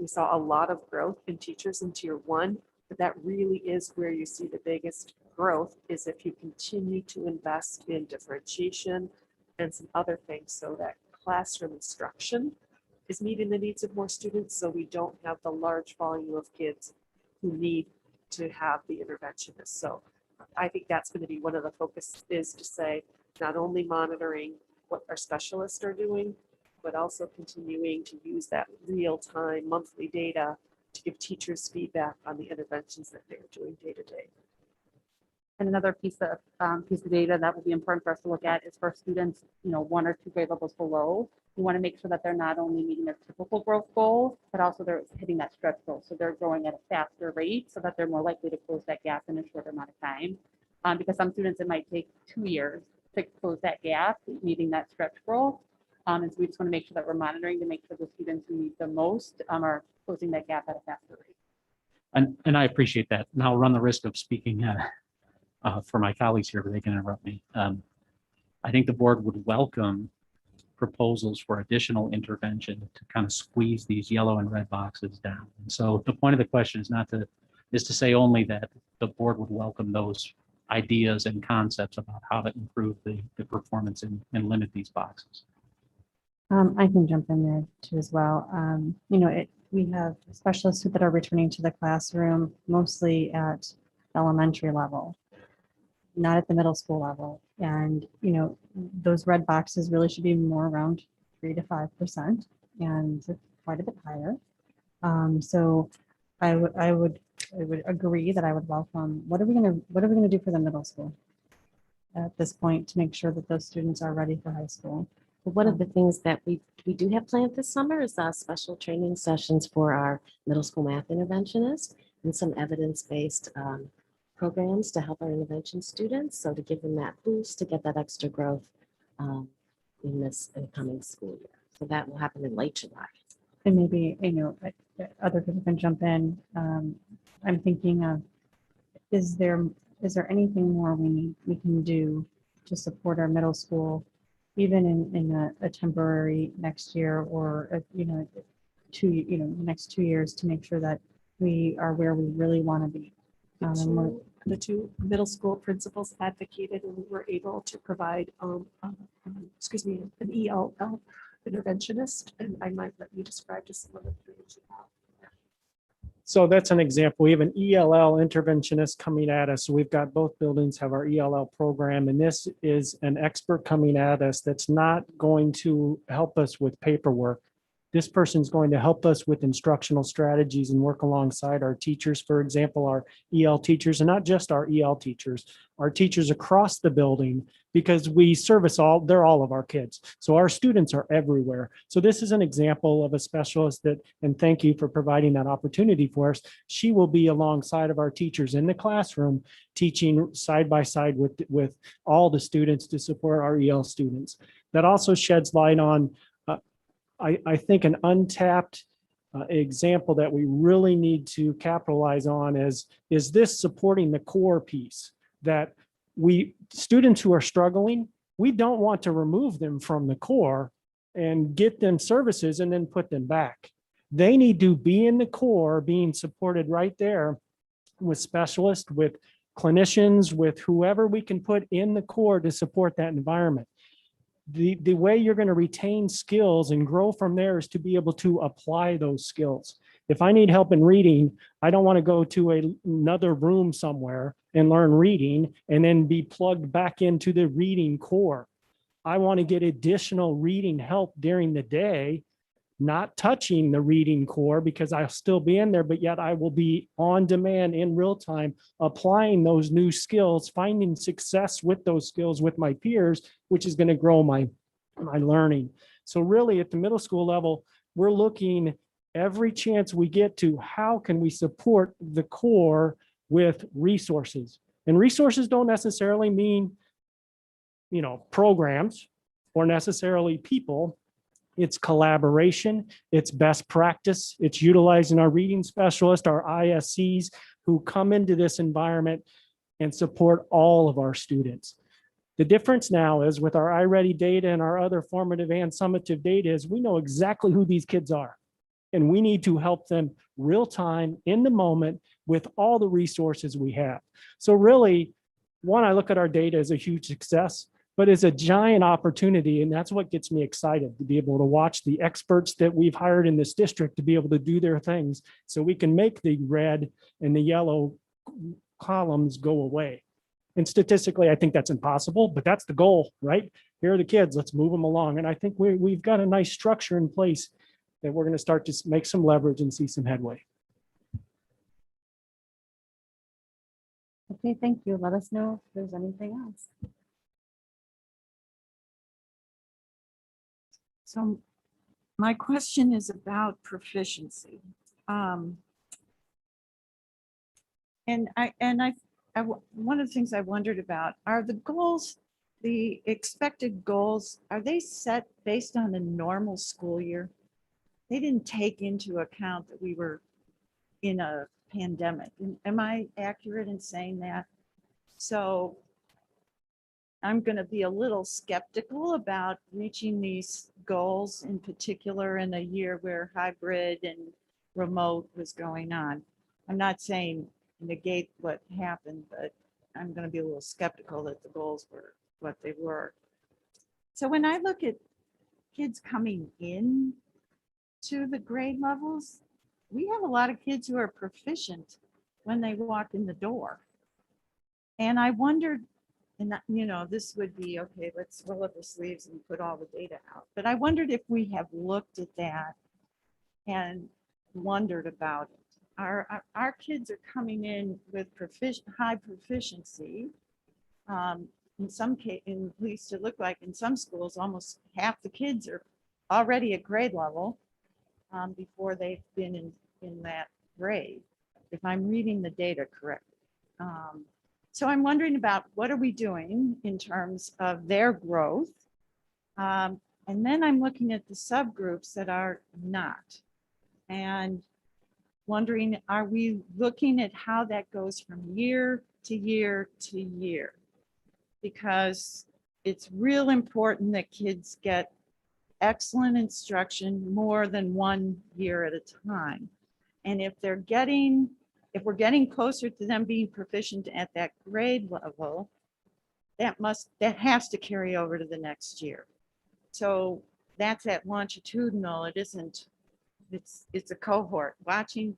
saw a lot of growth in teachers in tier 1, but that really is where you see the biggest growth is if you continue to invest in differentiation and some other things so that classroom instruction is meeting the needs of more students. So we don't have the large volume of kids who need to have the interventionist. So I think that's going to be one of the focus is to say, not only monitoring what our specialists are doing, but also continuing to use that real-time monthly data to give teachers feedback on the interventions that they're doing day to day. And another piece of data that will be important for us to look at is for students, 1 or 2 grade levels below. We want to make sure that they're not only meeting their typical growth goals, but also they're hitting that stretch goal. So they're growing at a faster rate so that they're more likely to close that gap in a shorter amount of time. Because some students, it might take 2 years to close that gap, meeting that stretch goal. And so we just want to make sure that we're monitoring to make sure the students who need the most are closing that gap at a faster rate. And I appreciate that. And I'll run the risk of speaking for my colleagues here, but they can interrupt me. I think the board would welcome proposals for additional intervention to kind of squeeze these yellow and red boxes down. And so the point of the question is to say only that the board would welcome those ideas and concepts about how to improve the performance and limit these boxes. I can jump in there too as well. We have specialists that are returning to the classroom mostly at elementary level, not at the middle school level. And, those red boxes really should be more around 3 to 5% and quite a bit higher. So I would agree that I would welcome, what are we going to do for the middle school at this point to make sure that those students are ready for high school? One of the things that we do have planned this summer is special training sessions for our middle school math interventionists and some evidence-based programs to help our intervention students. So to give them that boost, to get that extra growth in this coming school year. So that will happen in late July. And maybe, other people can jump in. I'm thinking of, is there anything more we can do to support our middle school, even in a temporary next year or, next 2 years to make sure that we are where we really want to be. The 2 middle school principals advocated and we were able to provide, an ELL interventionist, and I might let you describe just some of the things you have. So that's an example. We have an ELL interventionist coming at us. So we've got both buildings have our ELL program, and this is an expert coming at us that's not going to help us with paperwork. This person's going to help us with instructional strategies and work alongside our teachers, for example, our EL teachers, and not just our EL teachers, our teachers across the building, because we service they're all of our kids. So our students are everywhere. So this is an example of a specialist and thank you for providing that opportunity for us. She will be alongside of our teachers in the classroom, teaching side by side with all the students to support our EL students. That also sheds light on I think an untapped example that we really need to capitalize on is this supporting the core piece that students who are struggling, we don't want to remove them from the core and get them services and then put them back. They need to be in the core being supported right there with specialists, with clinicians, with whoever we can put in the core to support that environment. the way you're going to retain skills and grow from there is to be able to apply those skills. If I need help in reading, I don't want to go to another room somewhere and learn reading and then be plugged back into the reading core. I want to get additional reading help during the day, not touching the reading core because I'll still be in there, but yet I will be on demand in real time, applying those new skills, finding success with those skills with my peers, which is going to grow my learning. So really at the middle school level, we're looking every chance we get to how can we support the core with resources. And resources don't necessarily mean, programs or necessarily people. It's collaboration, it's best practice, it's utilizing our reading specialists, our ISCs who come into this environment and support all of our students. The difference now is with our iReady data and our other formative and summative data is we know exactly who these kids are. And we need to help them real time in the moment with all the resources we have. So really, one, I look at our data as a huge success, but it's a giant opportunity. And that's what gets me excited to be able to watch the experts that we've hired in this district to be able to do their things so we can make the red and the yellow columns go away. And statistically, I think that's impossible, but that's the goal, right? Here are the kids, let's move them along. And I think we've got a nice structure in place that we're going to start to make some leverage and see some headway. Okay, thank you. Let us know if there's anything else. So my question is about proficiency. And one of the things I wondered about are the goals, the expected goals, are they set based on a normal school year? They didn't take into account that we were in a pandemic. Am I accurate in saying that? So I'm going to be a little skeptical about reaching these goals, in particular in a year where hybrid and remote was going on. I'm not saying negate what happened, but I'm going to be a little skeptical that the goals were what they were. So when I look at kids coming in to the grade levels, we have a lot of kids who are proficient when they walk in the door. And I wondered, and this would be, okay, let's roll up the sleeves and put all the data out. But I wondered if we have looked at that and wondered about it. Our kids are coming in with high proficiency. In some cases, at least it looked like in some schools, almost half the kids are already at grade level before they've been in that grade, if I'm reading the data correctly. So I'm wondering about what are we doing in terms of their growth? And then I'm looking at the subgroups that are not. And wondering, are we looking at how that goes from year to year to year? Because it's real important that kids get excellent instruction more than 1 year at a time. And if we're getting closer to them being proficient at that grade level, that has to carry over to the next year. So that's at longitudinal. It isn't, it's a cohort watching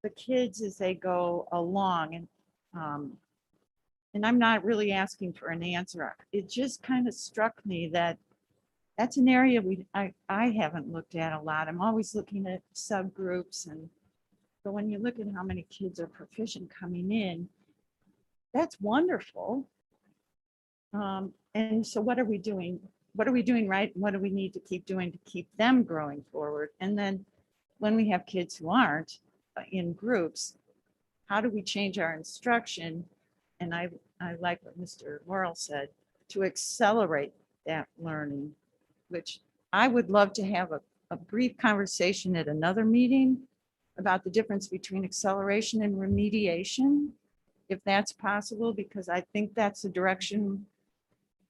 the kids as they go along. And I'm not really asking for an answer. It just kind of struck me that that's an area I haven't looked at a lot. I'm always looking at subgroups, but when you look at how many kids are proficient coming in, that's wonderful. And so what are we doing? What are we doing right? And what do we need to keep doing to keep them growing forward? And then when we have kids who aren't in groups, how do we change our instruction? And I like what Mr. Morrell said, to accelerate that learning, which I would love to have a brief conversation at another meeting about the difference between acceleration and remediation, if that's possible, because I think that's the direction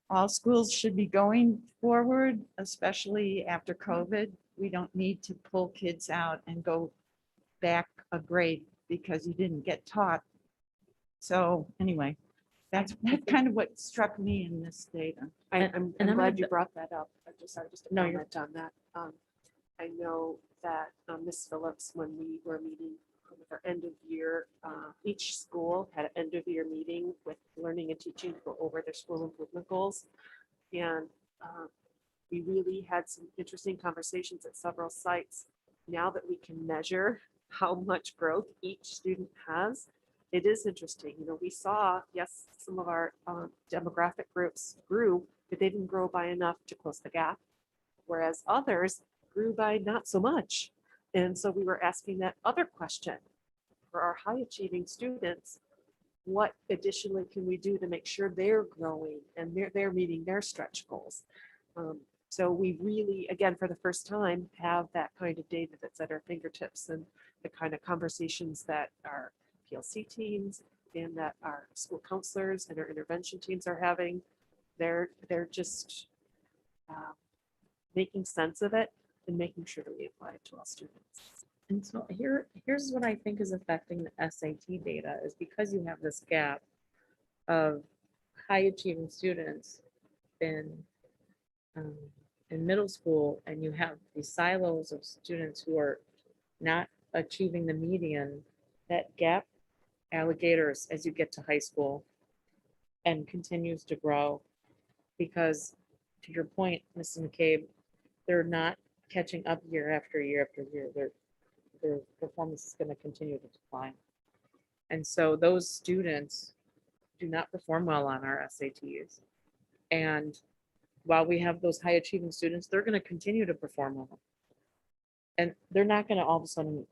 all schools should be going forward, especially after COVID. We don't need to pull kids out and go back a grade because you didn't get taught. So anyway, That's kind of what struck me in this data. I'm and I'm I'm glad gonna you d- brought that up. Sorry, just a No, you're- comment on that. I know that Ms. Phillips, when we were meeting with our end of year, each school had an end of year meeting with learning and teaching to go over their school improvement goals. And we really had some interesting conversations at several sites. Now that we can measure how much growth each student has, it is interesting. You know, we saw, yes, some of our demographic groups grew, but they didn't grow by enough to close the gap, whereas others grew by not so much. And so we were asking that other question for our high achieving students. What additionally can we do to make sure they're growing and they're meeting their stretch goals? So we really, again, for the first time, have that kind of data that's at our fingertips and the kind of conversations that our PLC teams and that our school counselors and our intervention teams are having. They're just making sense of it and making sure that we apply it to all students. And so here's what I think is affecting the SAT data is because you have this gap of high achieving students in middle school, and you have these silos of students who are not achieving the median, that gap alligators as you get to high school and continues to grow because, to your point, Mrs. McCabe, they're not catching up year after year after year. Their performance is going to continue to decline. And so those students do not perform well on our SATs. And while we have those high achieving students, they're going to continue to perform well. And they're not going to all of a sudden,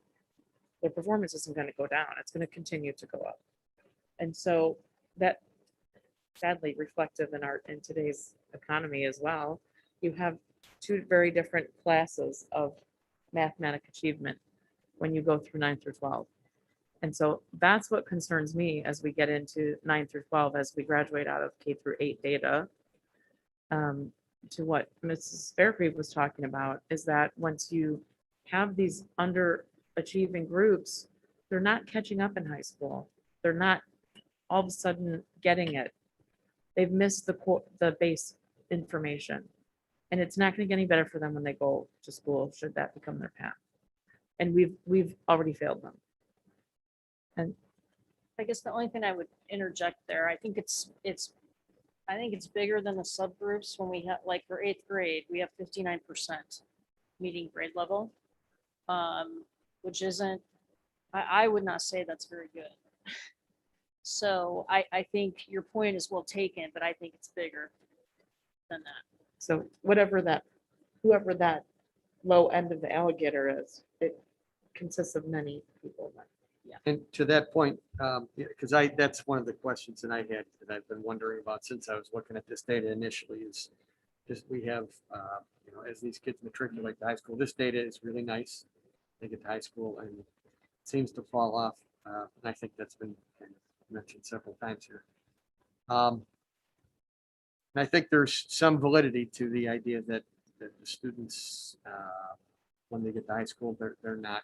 their performance isn't going to go down. It's going to continue to go up. And so that sadly reflective in today's economy as well. You have two very different classes of mathematic achievement when you go through 9 through 12. And so that's what concerns me as we get into 9 through 12, as we graduate out of K through 8 data. To what Mrs. Faircreeve was talking about is that once you have these underachieving groups, they're not catching up in high school. They're not all of a sudden getting it. They've missed the base information. And it's not going to get any better for them when they go to school, should that become their path. And we've already failed them. And I guess the only thing I would interject there, I think it's bigger than the subgroups. When we have, like for 8th grade, we have 59% meeting grade level, which isn't, I would not say that's very good. So I think your point is well taken, but I think it's bigger than that. so whoever that low end of the alligator is, it consists of many people. And to that point, because that's one of the questions that I had that I've been wondering about since I was looking at this data initially is just we have, as these kids matriculate to high school, this data is really nice. They get to high school and it seems to fall off. And I think that's been mentioned several times here. And I think there's some validity to the idea that the students, when they get to high school, they're not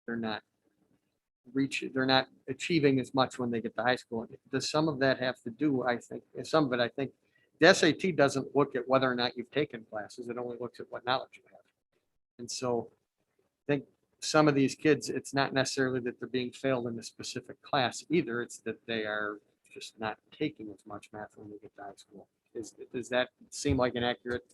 they're not achieving as much when they get to high school. Does some of that have to do, I think, some of it, I think, the SAT doesn't look at whether or not you've taken classes. It only looks at what knowledge you have. And so I think some of these kids, it's not necessarily that they're being failed in a specific class either. It's that they are just not taking as much math when they get to high school. Does that seem like an accurate?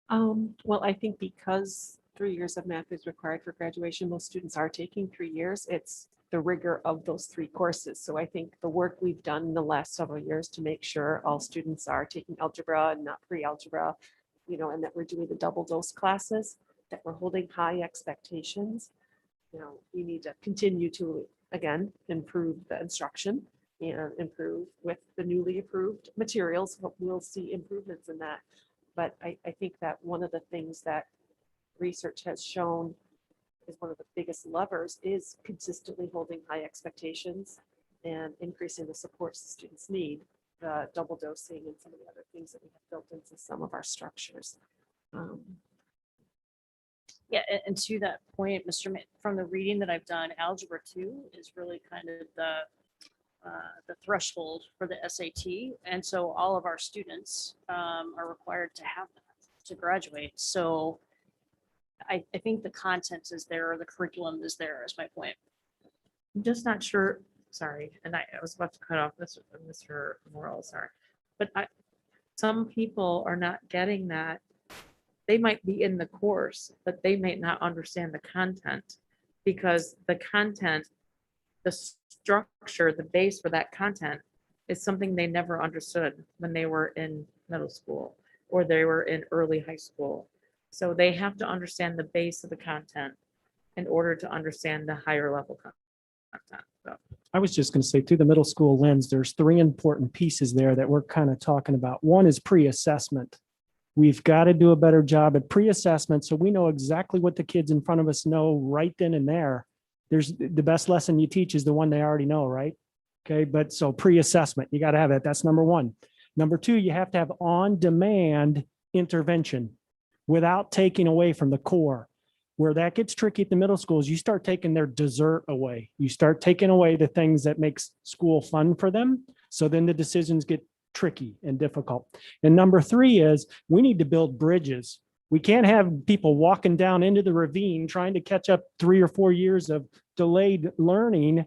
Well, I think because 3 years of math is required for graduation, most students are taking 3 years. It's the rigor of those 3 courses. So I think the work we've done in the last several years to make sure all students are taking algebra and not pre-algebra, and that we're doing the double dose classes, that we're holding high expectations. We need to continue to, again, improve the instruction and improve with the newly approved materials. We'll see improvements in that. But I think that one of the things that research has shown is one of the biggest levers is consistently holding high expectations and increasing the supports the students need, the double dosing and some of the other things that we have built into some of our structures. Yeah, and to that point, Mr. From the reading that I've done, Algebra 2 is really kind of the threshold for the SAT. And so all of our students are required to have that to graduate. So I think the content is there, the curriculum is there, is my point. I'm just not sure, sorry, and I was about to cut off Mr. Morrell, sorry. But some people are not getting that. They might be in the course, but they may not understand the content because the content, the structure, the base for that content is something they never understood when they were in middle school or they were in early high school. So they have to understand the base of the content in order to understand the higher level content. So I was just going to say through the middle school lens, there's three important pieces there that we're kind of talking about. One is pre-assessment. We've got to do a better job at pre-assessment so we know exactly what the kids in front of us know right then and there. There's the best lesson you teach is the one they already know, right? Okay, but so pre-assessment, you got to have that. That's number one. Number two, you have to have on-demand intervention without taking away from the core. Where that gets tricky at the middle schools, you start taking their dessert away. You start taking away the things that makes school fun for them. So then the decisions get tricky and difficult. And number three is we need to build bridges. We can't have people walking down into the ravine trying to catch up 3 or 4 years of delayed learning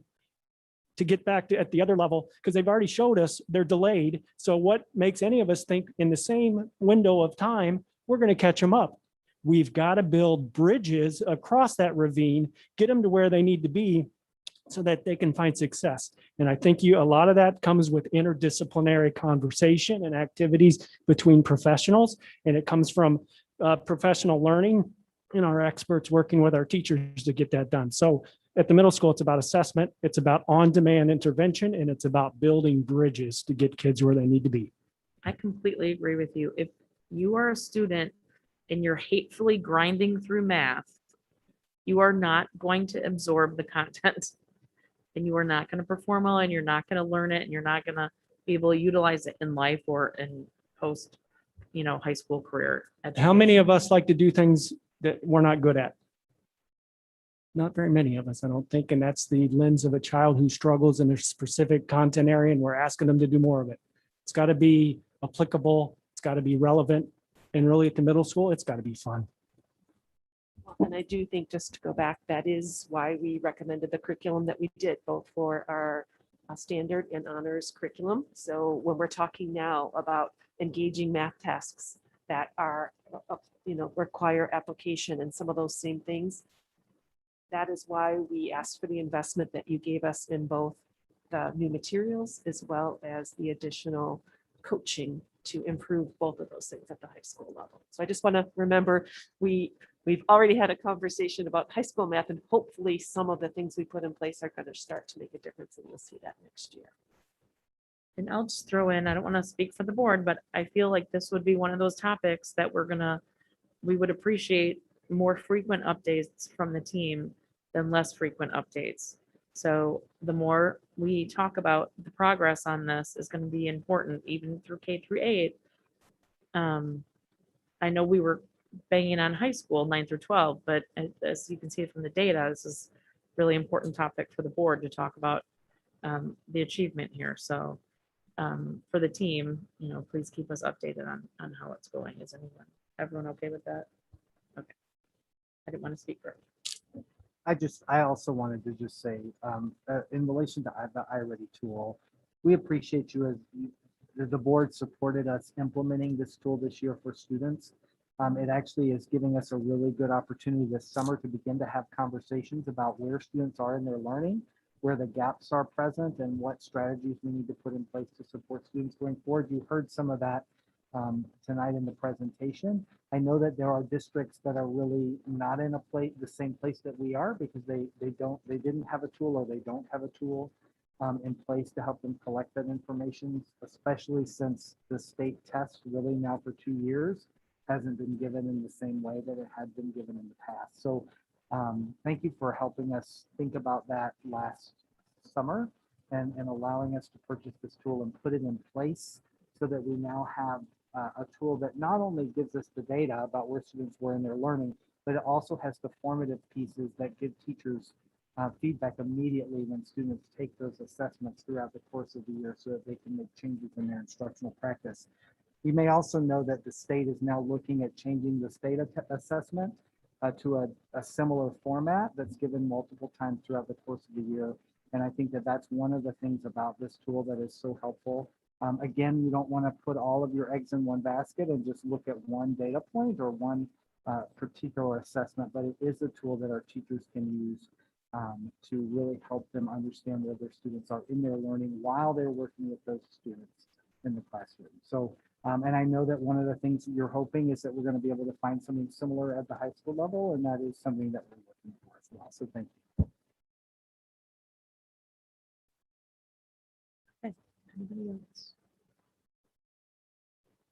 to get back to at the other level because they've already showed us they're delayed. So what makes any of us think in the same window of time, we're going to catch them up? We've got to build bridges across that ravine, get them to where they need to be so that they can find success. And I think a lot of that comes with interdisciplinary conversation and activities between professionals. And it comes from professional learning and our experts working with our teachers to get that done. So at the middle school, it's about assessment, it's about on-demand intervention, and it's about building bridges to get kids where they need to be. I completely agree with you. If you are a student and you're hatefully grinding through math, you are not going to absorb the content and you are not going to perform well and you're not going to learn it and you're not going to be able to utilize it in life or in post, high school career. How many of us like to do things that we're not good at? Not very many of us, I don't think. And that's the lens of a child who struggles in a specific content area and we're asking them to do more of it. It's got to be applicable. It's got to be relevant. And really at the middle school, it's got to be fun. And I do think, just to go back, that is why we recommended the curriculum that we did, both for our standard and honors curriculum. So when we're talking now about engaging math tasks that are, require application and some of those same things, that is why we asked for the investment that you gave us in both the new materials as well as the additional coaching to improve both of those things at the high school level. So I just want to remember, we've already had a conversation about high school math, and hopefully some of the things we put in place are going to start to make a difference, and you'll see that next year. And I'll just throw in, I don't want to speak for the board, but I feel like this would be one of those topics that we would appreciate more frequent updates from the team than less frequent updates. So the more we talk about the progress on this is going to be important, even through K through 8. I know we were banging on high school 9 through 12, but as you can see from the data, this is really important topic for the board to talk about the achievement here. So for the team, please keep us updated on how it's going. Is everyone okay with that? Okay. I didn't want to speak for I also wanted to just say, in relation to the iReady tool, we appreciate you as the board supported us implementing this tool this year for students. It actually is giving us a really good opportunity this summer to begin to have conversations about where students are in their learning, where the gaps are present, and what strategies we need to put in place to support students going forward. You heard some of that tonight in the presentation. I know that there are districts that are really not in the same place that we are because they didn't have a tool or they don't have a tool in place to help them collect that information, especially since the state test really now for 2 years hasn't been given in the same way that it had been given in the past. So thank you for helping us think about that last summer and allowing us to purchase this tool and put it in place so that we now have a tool that not only gives us the data about where students were in their learning, but it also has the formative pieces that give teachers feedback immediately when students take those assessments throughout the course of the year so that they can make changes in their instructional practice. You may also know that the state is now looking at changing the state assessment to a similar format that's given multiple times throughout the course of the year. And I think that that's one of the things about this tool that is so helpful. Again, you don't want to put all of your eggs in one basket and just look at one data point or one particular assessment, but it is a tool that our teachers can use to really help them understand where their students are in their learning while they're working with those students in the classroom. So, and I know that one of the things that you're hoping is that we're going to be able to find something similar at the high school level, and that is something that we're looking for as well. So thank you. Anybody else?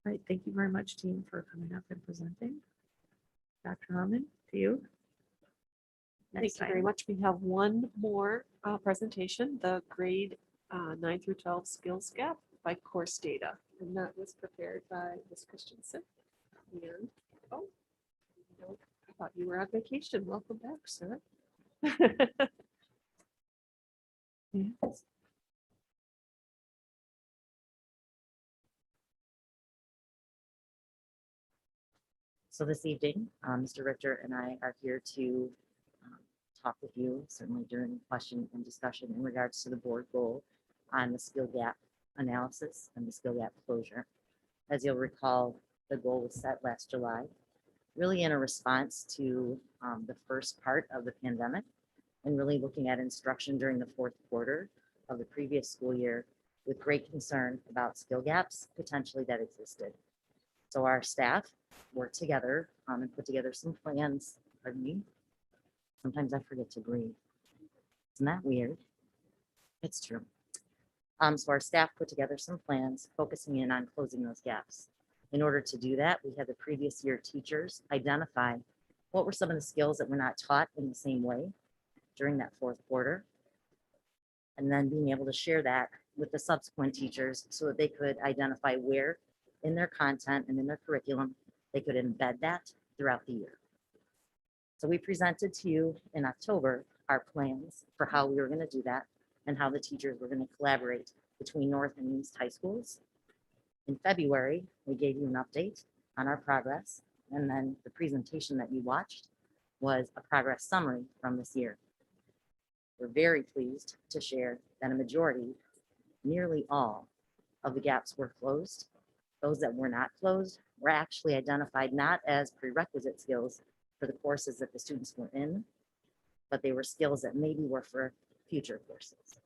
All right, thank you very much, team, for coming up and presenting. Dr. Harmon, to you. Thank you very much. We have one more presentation, the grade 9 through 12 skills gap by course data. And that was prepared by Ms. Christensen. And, oh, no, I thought you were on vacation. Welcome back, sir. Yes. So this evening, Mr. Richter and I are here to talk with you, certainly during question and discussion in regards to the board goal on the skill gap analysis and the skill gap closure. As you'll recall, the goal was set last July, really in a response to the first part of the pandemic and really looking at instruction during the fourth quarter of the previous school year with great concern about skill gaps potentially that existed. So our staff worked together and put together some plans. Pardon me. Sometimes I forget to breathe. Isn't that weird? It's true. So our staff put together some plans focusing in on closing those gaps. In order to do that, we had the previous year teachers identify what were some of the skills that were not taught in the same way during that fourth quarter, and then being able to share that with the subsequent teachers so that they could identify where in their content and in their curriculum they could embed that throughout the year. So we presented to you in October our plans for how we were going to do that and how the teachers were going to collaborate between North and East high schools. In February, we gave you an update on our progress, and then the presentation that you watched was a progress summary from this year. We're very pleased to share that a majority, nearly all, of the gaps were closed. Those that were not closed were actually identified not as prerequisite skills for the courses that the students were in, but they were skills that maybe were for future courses.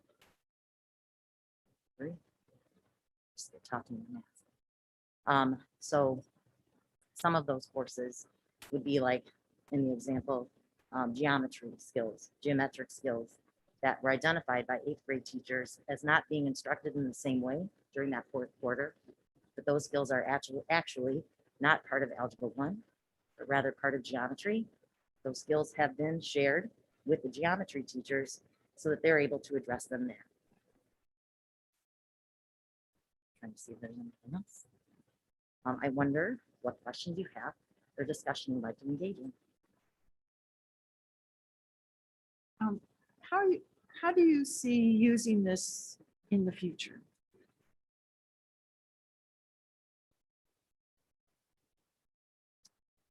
Just talking math. So some of those courses would be like in the example, geometry skills, geometric skills that were identified by 8th grade teachers as not being instructed in the same way during that fourth quarter. But those skills are actually not part of Algebra 1, but rather part of geometry. Those skills have been shared with the geometry teachers so that they're able to address them there. Trying to see if there's anything else. I wonder what questions you have or discussion you'd like to engage in. How do you see using this in the future?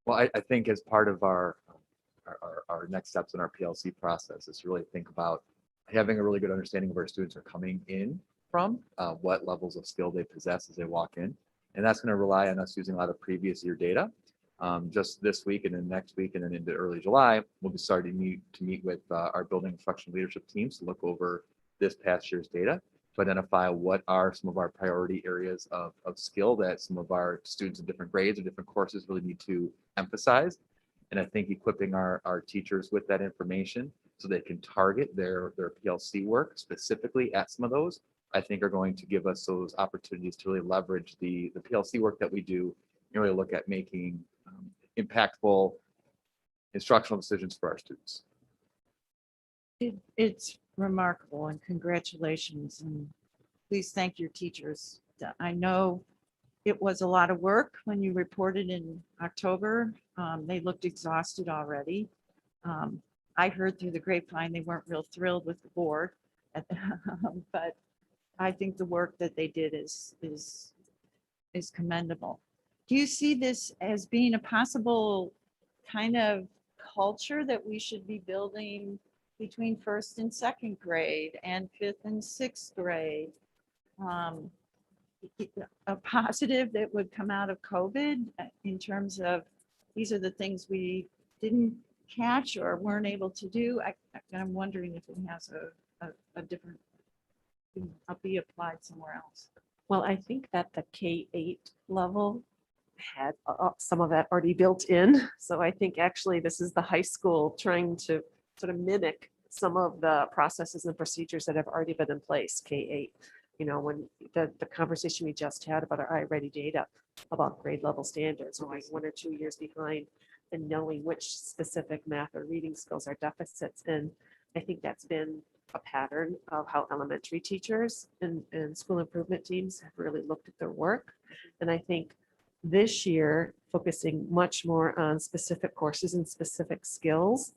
Well, I think as part of our next steps in our PLC process is to really think about having a really good understanding of where students are coming in from, what levels of skill they possess as they walk in. And that's going to rely on us using a lot of previous year data. Just this week and then next week and then into early July, we'll be starting to meet with our building instruction leadership teams to look over this past year's data to identify what are some of our priority areas of skill that some of our students in different grades or different courses really need to emphasize. And I think equipping our teachers with that information so they can target their PLC work specifically at some of those, I think are going to give us those opportunities to really leverage the PLC work that we do and really look at making impactful instructional decisions for our students. It's remarkable, and congratulations, and please thank your teachers. I know it was a lot of work when you reported in October. They looked exhausted already. I heard through the grapevine, they weren't real thrilled with the board. But I think the work that they did is commendable. Do you see this as being a possible kind of culture that we should be building between first and second grade and fifth and sixth grade? A positive that would come out of COVID in terms of these are the things we didn't catch or weren't able to do. I'm wondering if it has a different, be applied somewhere else. Well, I think that the K-8 level had some of that already built in. So I think actually this is the high school trying to sort of mimic some of the processes and procedures that have already been in place, K-8. You know, when the conversation we just had about our iReady data about grade level standards, we're like 1 or 2 years behind and knowing which specific math or reading skills are deficits. And I think that's been a pattern of how elementary teachers and school improvement teams have really looked at their work. And I think this year, focusing much more on specific courses and specific skills.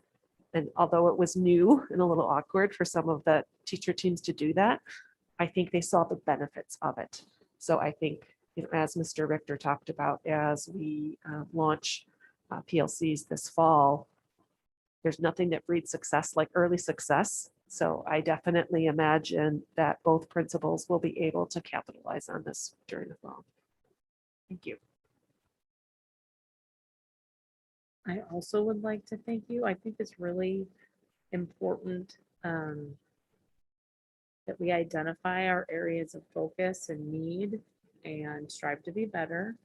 And although it was new and a little awkward for some of the teacher teams to do that, I think they saw the benefits of it. So I think, you know, as Mr. Richter talked about, as we launch PLCs this fall, there's nothing that breeds success like early success. So I definitely imagine that both principals will be able to capitalize on this during the fall. Thank you. I also would like to thank you. I think it's really important that we identify our areas of focus and need and strive to be better.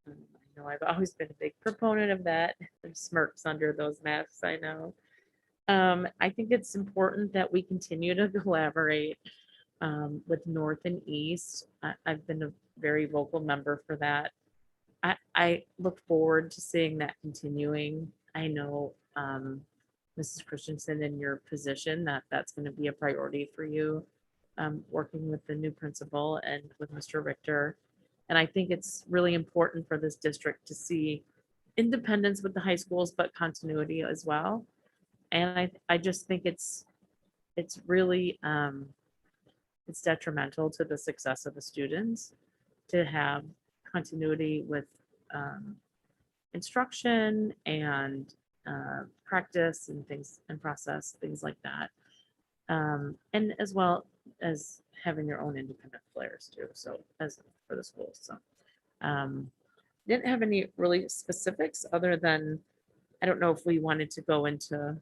I know I've always been a big proponent of that. There's smirks under those masks, I know. I think it's important that we continue to collaborate with North and East. I've been a very vocal member for that. I look forward to seeing that continuing. I know, Mrs. Christensen, in your position, that's going to be a priority for you, working with the new principal and with Mr. Richter. And I think it's really important for this district to see independence with the high schools, but continuity as well. And I just think it's really, it's detrimental to the success of the students to have continuity with instruction and practice and things and process, things like that. And as well as having your own independent flares too. So as for the schools, so didn't have any really specifics other than, I don't know if we wanted to go into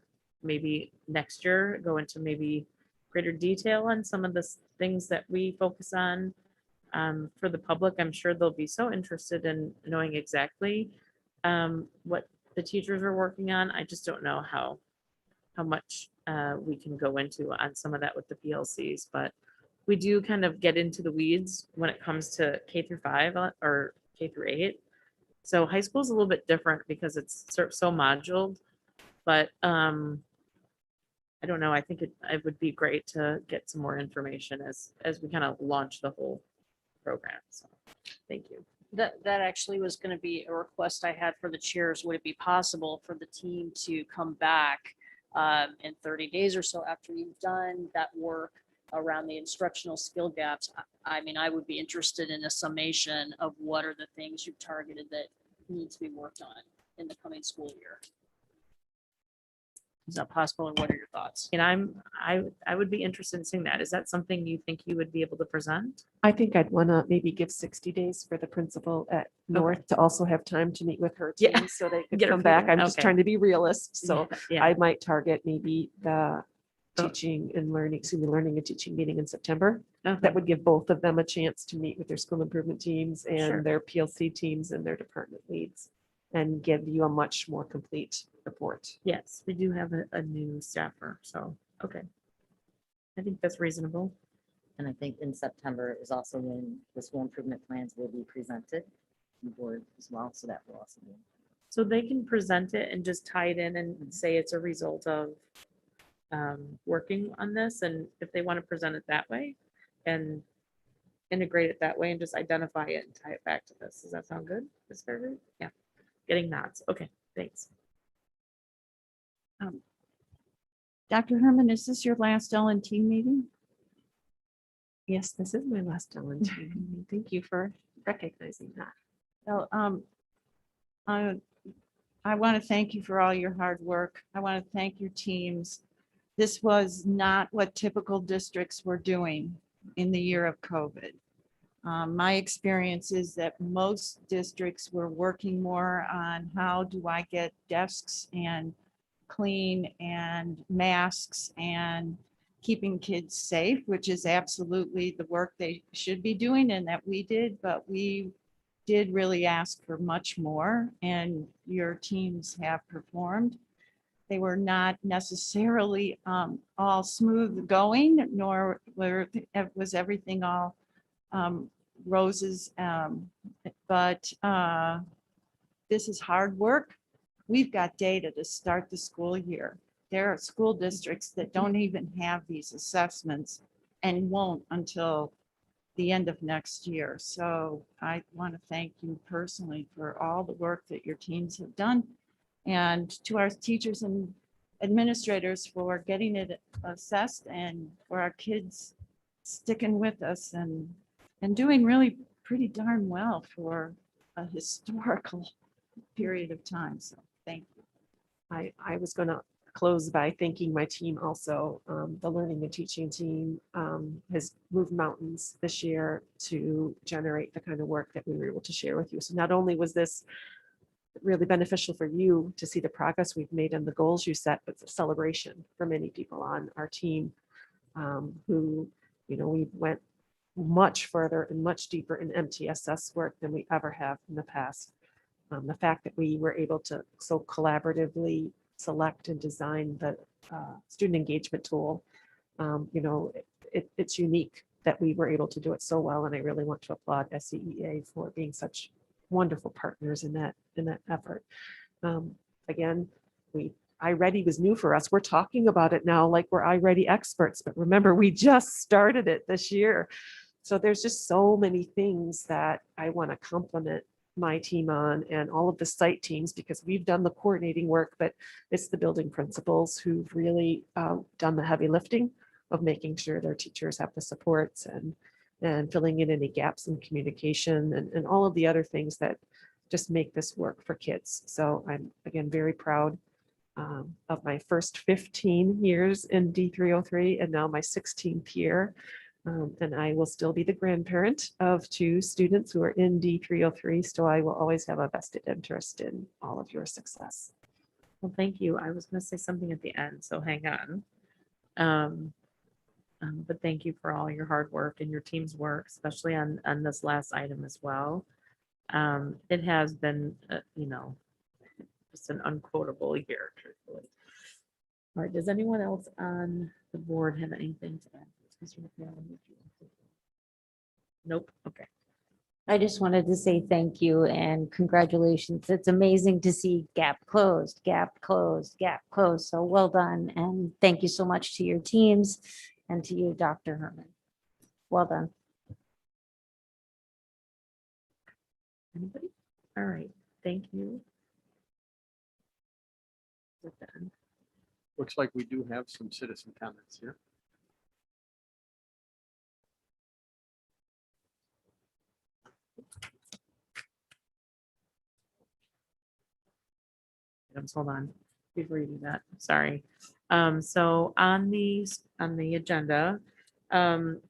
maybe next year, go into maybe greater detail on some of the things that we focus on. For the public, I'm sure they'll be so interested in knowing exactly what the teachers are working on. I just don't know how much we can go into on some of that with the PLCs, but we do kind of get into the weeds when it comes to K-5 or K-8. So high school is a little bit different because it's so moduled, but I don't know. I think it would be great to get some more information as we kind of launch the whole program. So thank you. That actually was going to be a request I had for the chairs. Would it be possible for the team to come back in 30 days or so after you've done that work around the instructional skill gaps? I mean, I would be interested in a summation of what are the things you've targeted that need to be worked on in the coming school year. Is that possible, and what are your thoughts? And I would be interested in seeing that. Is that something you think you would be able to present? I think I'd want to maybe give 60 days for the principal at North to also have time to meet with her team, Yeah. so they could Get her come back. feedback. I'm just Okay. trying to be realist. So Yeah. I might target maybe the Oh. teaching and learning, learning and teaching meeting in September. Okay. That would give both of them a chance to meet with their school improvement teams and Sure. their PLC teams and their department leads and give you a much more complete report. Yes, we do have a new staffer, so, okay. I think that's reasonable. And I think in September is also when the school improvement plans will be presented to the board as well, so that will also be. So they can present it and just tie it in and say it's a result of working on this, and if they want to present it that way and integrate it that way and just identify it and tie it back to this. Does that sound good? Ms. Fairgate? Yeah, getting nods. Okay, thanks. Dr. Herman, is this your last L&T meeting? Yes, this is my last L&T meeting. Thank you for recognizing that. Well, I want to thank you for all your hard work. I want to thank your teams. This was not what typical districts were doing in the year of COVID. My experience is that most districts were working more on how do I get desks and clean and masks and keeping kids safe, which is absolutely the work they should be doing and that we did, but we did really ask for much more, and your teams have performed. They were not necessarily all smooth going, nor was everything all roses. But this is hard work. We've got data to start the school year. There are school districts that don't even have these assessments and won't until the end of next year. So I want to thank you personally for all the work that your teams have done, and to our teachers and administrators for getting it assessed, and for our kids sticking with us and doing really pretty darn well for a historical period of time. So thank you. I was going to close by thanking my team also. The learning and teaching team has moved mountains this year to generate the kind of work that we were able to share with you. So not only was this really beneficial for you to see the progress we've made and the goals you set, but it's a celebration for many people on our team who, you know, we went much further and much deeper in MTSS work than we ever have in the past. The fact that we were able to so collaboratively select and design the student engagement tool, you know, it's unique that we were able to do it so well. And I really want to applaud SCEA for being such wonderful partners in that effort. Again, iReady was new for us. We're talking about it now like we're iReady experts, but remember, we just started it this year. So there's just so many things that I want to compliment my team on, and all of the site teams, because we've done the coordinating work, but it's the building principals who've really done the heavy lifting of making sure their teachers have the supports and filling in any gaps in communication and all of the other things that just make this work for kids. So I'm, again, very proud of my first 15 years in D303 and now my 16th year. And I will still be the grandparent of 2 students who are in D303, so I will always have a vested interest in all of your success. Well, thank you. I was going to say something at the end, so hang on. But thank you for all your hard work and your team's work, especially on this last item as well. It has been, you know, just an unquotable year, truthfully. All right, does anyone else on the board have anything to add? Nope. Okay. I just wanted to say thank you and congratulations. It's amazing to see gap closed, gap closed, gap closed. So well done. And thank you so much to your teams and to you, Dr. Herman. Well done. Anybody? All right. Thank you. We're done. Looks like we do have some citizen comments here. Hold on before you do that. Sorry. So on the agenda,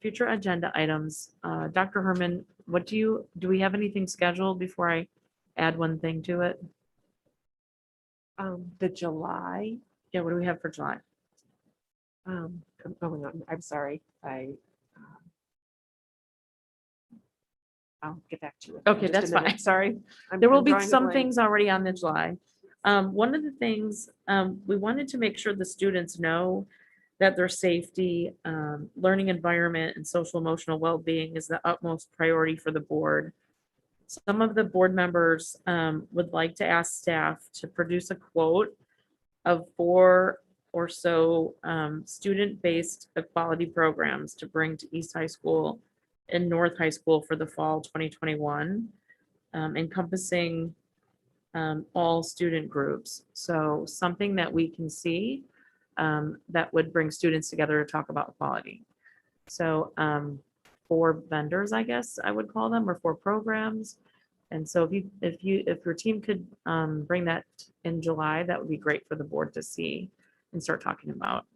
future agenda items, Dr. Herman, what do we have anything scheduled before I add one thing to it? The July. Yeah, what do we have for July? I'm going on. I'm sorry. I'll get back to you. Okay, Just a that's minute. fine. Sorry. There will I'm be drawing a some blank. things already on the July. One of the things, we wanted to make sure the students know that their safety, learning environment, and social emotional well-being is the utmost priority for the board. Some of the board members would like to ask staff to produce a quote of 4 or so student-based equality programs to bring to East High School and North High School for the fall 2021, encompassing all student groups. So something that we can see that would bring students together to talk about equality. So 4 vendors, I guess I would call them, or 4 programs. And so if your team could bring that in July, that would be great for the board to see and start talking about.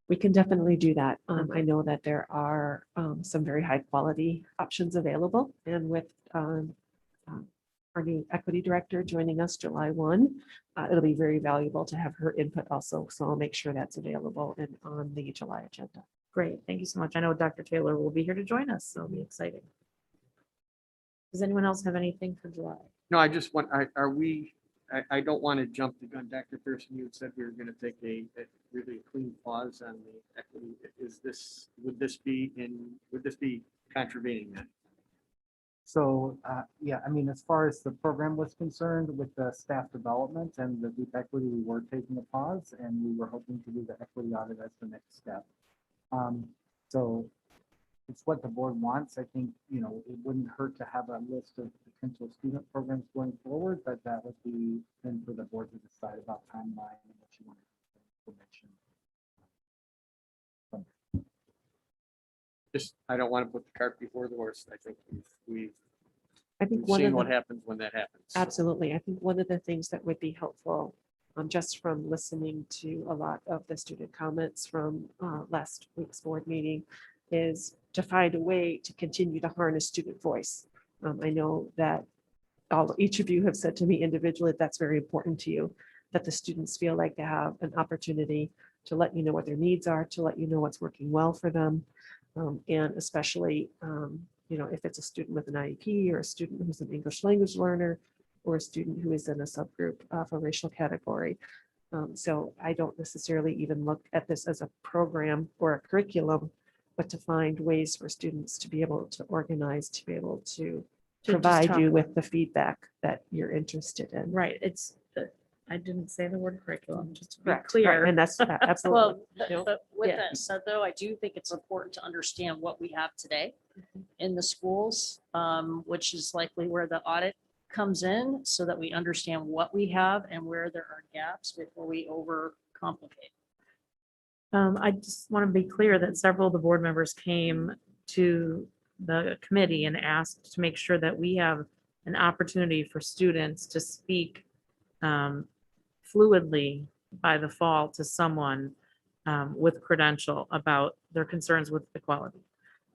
We can definitely do that. I know that there are some very high quality options available, and with our new equity director joining us July 1, it'll be very valuable to have her input also. So I'll make sure that's available and on the July agenda. Great, thank you so much. I know Dr. Taylor will be here to join us, so it'll be exciting. Does anyone else have anything for July? No, I just want, are we, I don't want to jump the gun. Dr. Pearson, you had said we were going to take a really clean pause on the equity. Would this be contravening that? So, yeah, I mean, as far as the program was concerned with the staff development and the group equity, we were taking a pause and we were hoping to do the equity audit as the next step. So it's what the board wants. I think, you know, it wouldn't hurt to have a list of potential student programs going forward, but that would be then for the board to decide about timeline and what you want information. Just, I don't want to put the cart before the horse. I think we've one seen of what the, happens when that happens. absolutely. I think one of the things that would be helpful, just from listening to a lot of the student comments from last week's board meeting, is to find a way to continue to harness student voice. I know that each of you have said to me individually, that's very important to you, that the students feel like they have an opportunity to let you know what their needs are, to let you know what's working well for them. And especially, you know, if it's a student with an IEP or a student who's an English language learner or a student who is in a subgroup of a racial category. So I don't necessarily even look at this as a program or a curriculum, but to find ways for students to be able to organize, to be able to provide you with the feedback that you're interested in. Right, I didn't say the word curriculum, just to be Correct, clear. right, and that's absolutely. Well, but with Yeah. that said, though, I do think it's important to understand what we have today in the schools, which is likely where the audit comes in, so that we understand what we have and where there are gaps before we overcomplicate. I just want to be clear that several of the board members came to the committee and asked to make sure that we have an opportunity for students to speak fluidly by the fall to someone with credential about their concerns with equality.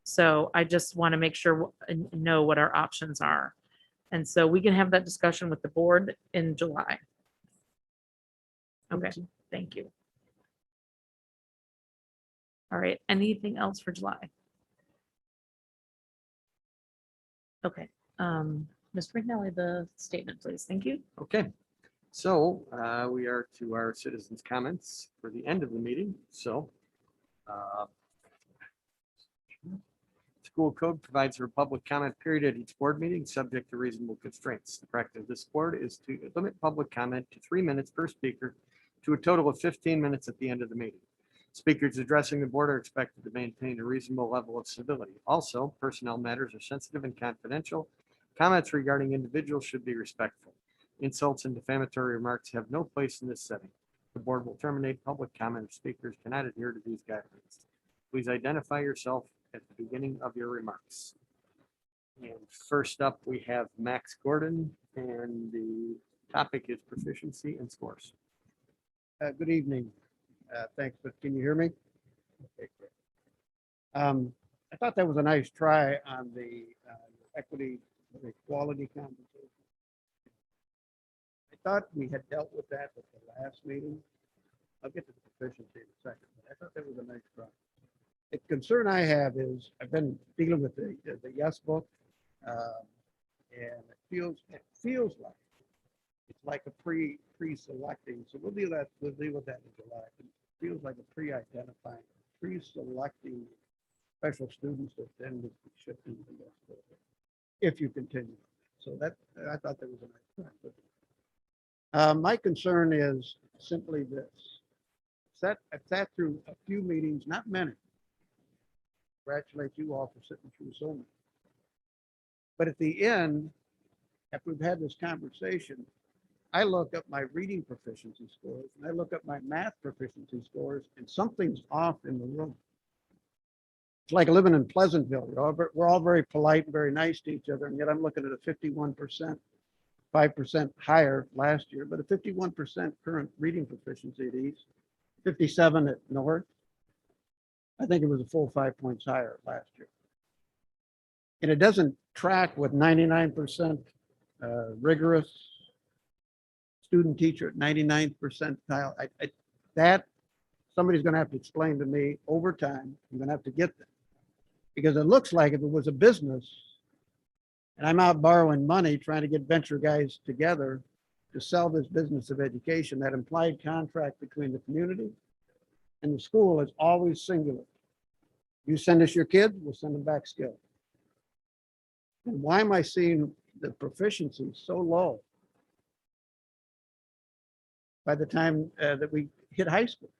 So I just want to make sure and know what our options are. And so we can have that discussion with the board in July. Okay, thank you. All right, anything else for July? Okay, Mr. McNally, the statement, please. Thank you. Okay, so we are to our citizens' comments for the end of the meeting. So school code provides for a public comment period at each board meeting, subject to reasonable constraints. The practice of this board is to limit public comment to 3 minutes per speaker to a total of 15 minutes at the end of the meeting. Speakers addressing the board are expected to maintain a reasonable level of civility. Also, personnel matters are sensitive and confidential. Comments regarding individuals should be respectful. Insults and defamatory remarks have no place in this setting. The board will terminate public comment if speakers cannot adhere to these guidelines. Please identify yourself at the beginning of your remarks. And first up, we have Max Gordon, and the topic is proficiency and scores. Good evening. Thanks, but can you hear me? Okay, great. I thought that was a nice try on the equity and equality conversation. I thought we had dealt with that at the last meeting. I'll get to the proficiency in a second, but I thought that was a nice try. The concern I have is I've been dealing with the yes book, and it feels like it's like a pre-selecting. So we'll deal with that in July. It feels like a pre-identifying, pre-selecting special students that then would be shifting to the yes book if you continue. So that I thought that was a nice try. My concern is simply this. I've sat through a few meetings, not many. Congratulate you all for sitting through so many. But at the end, after we've had this conversation, I look up my reading proficiency scores and I look up my math proficiency scores and something's off in the room. It's like living in Pleasantville. We're all very polite and very nice to each other, and yet I'm looking at a 51%, 5% higher last year, but a 51% current reading proficiency at East, 57 at North. I think it was a full 5 points higher last year. And it doesn't track with 99% rigorous student teacher at 99th percentile. That somebody's going to have to explain to me over time. I'm going to have to get that. Because it looks like if it was a business and I'm out borrowing money trying to get venture guys together to sell this business of education, that implied contract between the community and the school is always singular. You send us your kids, we'll send them back skilled. And why am I seeing the proficiency so low by the time that we hit high school?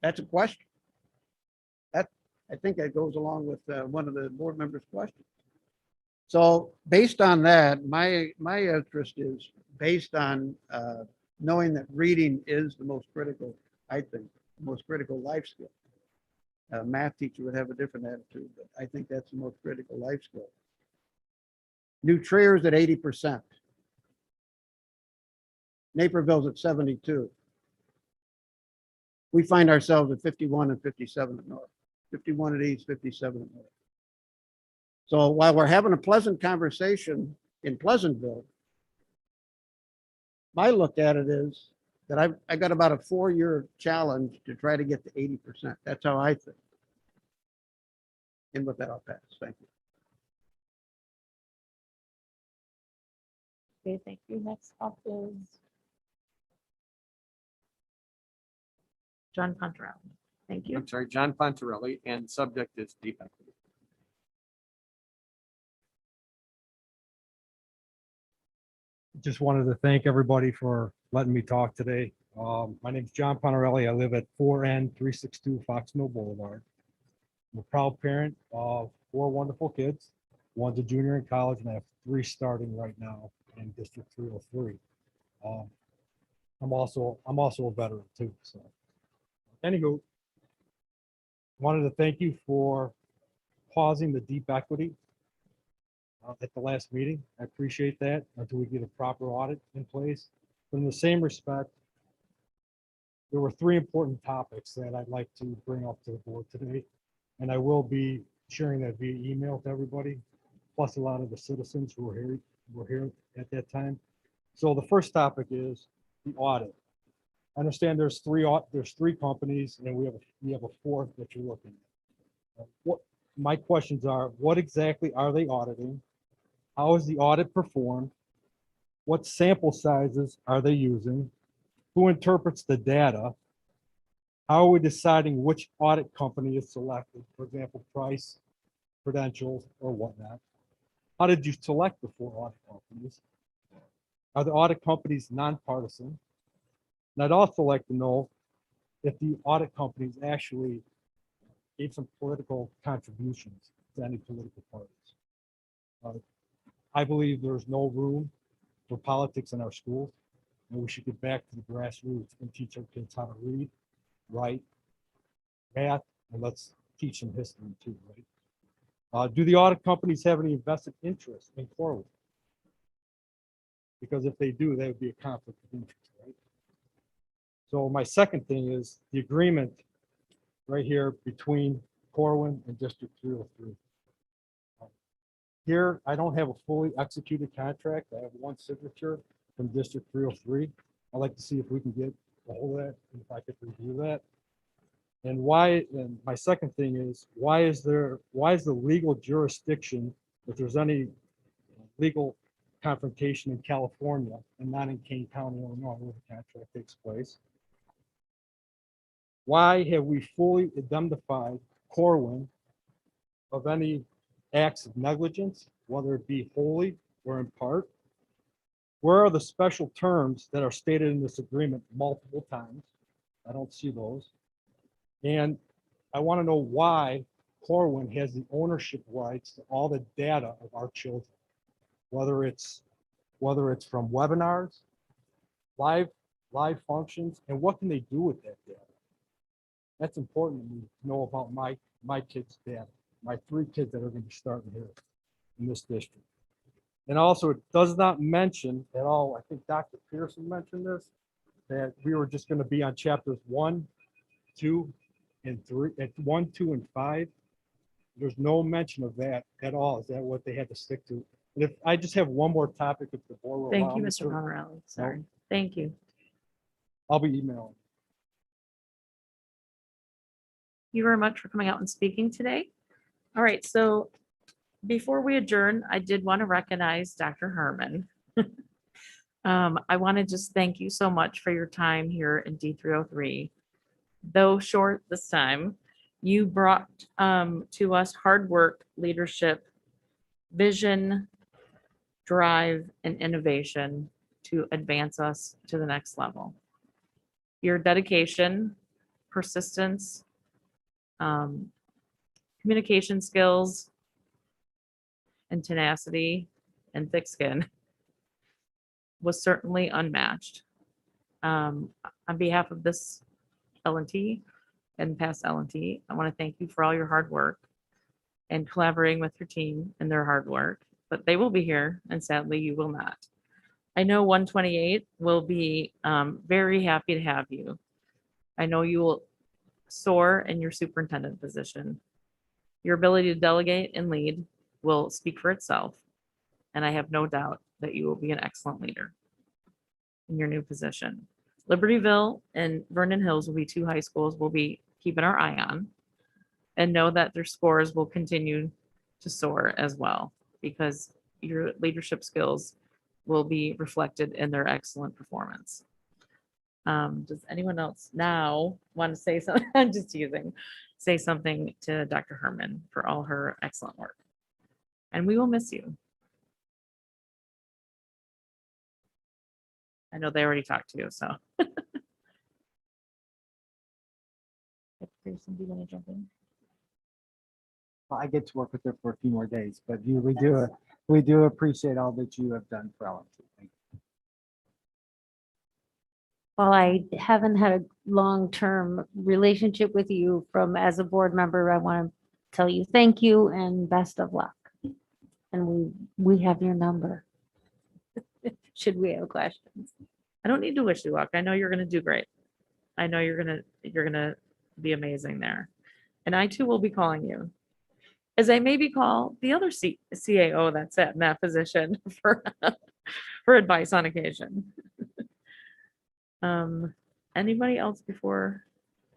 That's a question. I think that goes along with one of the board members' questions. So based on that, my interest is based on knowing that reading is the most critical, I think, most critical life skill. A math teacher would have a different attitude, but I think that's the most critical life skill. New Trier's at 80%. Naperville's at 72. We find ourselves at 51 and 57 at North. 51 at East, 57 at North. So while we're having a pleasant conversation in Pleasantville, my look at it is that I got about a 4-year challenge to try to get to 80%. That's how I think. And with that, I'll pass. Thank you. Okay, thank you. Next up is John Pontarelli. Thank you. I'm sorry, John Pontarelli, and subject is deep equity. Just wanted to thank everybody for letting me talk today. My name is John Pontarelli. I live at 4N362 Fox Mill Boulevard. I'm a proud parent of 4 wonderful kids. One's a junior in college, and I have 3 starting right now in District 303. I'm also a veteran too. So, anywho, wanted to thank you for pausing the deep equity at the last meeting. I appreciate that until we get a proper audit in place. But in the same respect, there were 3 important topics that I'd like to bring up to the board today. And I will be sharing that via email to everybody, plus a lot of the citizens who were here at that time. So the first topic is the audit. I understand there's 3 companies, and we have a 4th that you're looking at. What my questions are: what exactly are they auditing? How is the audit performed? What sample sizes are they using? Who interprets the data? How are we deciding which audit company is selected? For example, price, credentials, or whatnot. How did you select the 4 audit companies? Are the audit companies nonpartisan? And I'd also like to know if the audit companies actually gave some political contributions to any political parties. I believe there's no room for politics in our schools, and we should get back to the grassroots and teach our kids how to read, write, math, and let's teach them history too, right? Do the audit companies have any invested interest in Corwin? Because if they do, that would be a conflict of interest, right? So my second thing is the agreement right here between Corwin and District 303. Here, I don't have a fully executed contract. I have 1 signature from District 303. I'd like to see if we can get a hold of that, and if I could review that. And my second thing is, why is the legal jurisdiction, if there's any legal confrontation in California and not in Kane County, Illinois, where the contract takes place? Why have we fully indemnified Corwin of any acts of negligence, whether it be wholly or in part? Where are the special terms that are stated in this agreement multiple times? I don't see those. And I want to know why Corwin has the ownership rights to all the data of our children, whether it's whether it's from webinars, live functions, and what can they do with that data? That's important to me to know about my kids' data, my 3 kids that are going to be starting here in this district. And also, it does not mention at all, I think Dr. Pearson mentioned this, that we were just going to be on chapters 1, 2, and 3, at 1, 2, and 5. There's no mention of that at all. Is that what they had to stick to? And if I just have one more topic, if the board will Thank allow you, me Mr. to, Pomerelli. Sorry. Thank you. I'll be emailing. You very much for coming out and speaking today. All right, so before we adjourn, I did want to recognize Dr. Herman. I want to just thank you so much for your time here in D303. Though short this time, you brought to us hard work, leadership, vision, drive, and innovation to advance us to the next level. Your dedication, persistence, communication skills, and tenacity and thick skin was certainly unmatched. On behalf of this L&T and past L&T, I want to thank you for all your hard work and collaborating with your team and their hard work, but they will be here and sadly you will not. I know 128 will be very happy to have you. I know you will soar in your superintendent position. Your ability to delegate and lead will speak for itself. And I have no doubt that you will be an excellent leader in your new position. Libertyville and Vernon Hills will be 2 high schools we'll be keeping our eye on, and know that their scores will continue to soar as well, because your leadership skills will be reflected in their excellent performance. Does anyone else now want to say something? I'm just teasing. Say something to Dr. Herman for all her excellent work. And we will miss you. I know they already talked to you, so. Pearson, do you want to jump in? Well, I get to work with her for a few more days, but we do appreciate all that you have done for L&T. Thank you. While I haven't had a long-term relationship with you from as a board member, I want to tell you thank you and best of luck. And we have your number. Should we have questions? I don't need to wish you luck. I know you're going to do great. I know you're going to be amazing there. And I too will be calling you, as I maybe call the other CAO that's in that position for advice on occasion. Anybody else before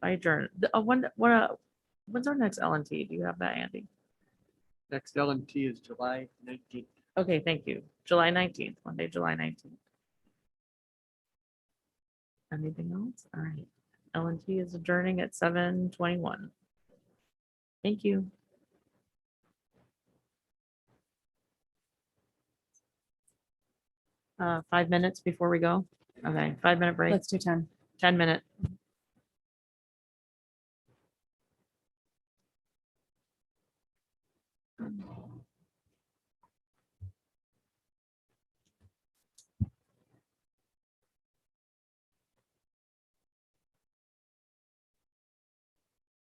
I adjourn? When's our next L&T? Do you have that, Andy? Next L&T is July 19th. Okay, thank you. July 19th, Monday, July 19th. Anything else? All right. L&T is adjourning at 7:21. Thank you. Uh, 5 minutes before we go. Okay, 5-minute break. Let's do 10. 10-minute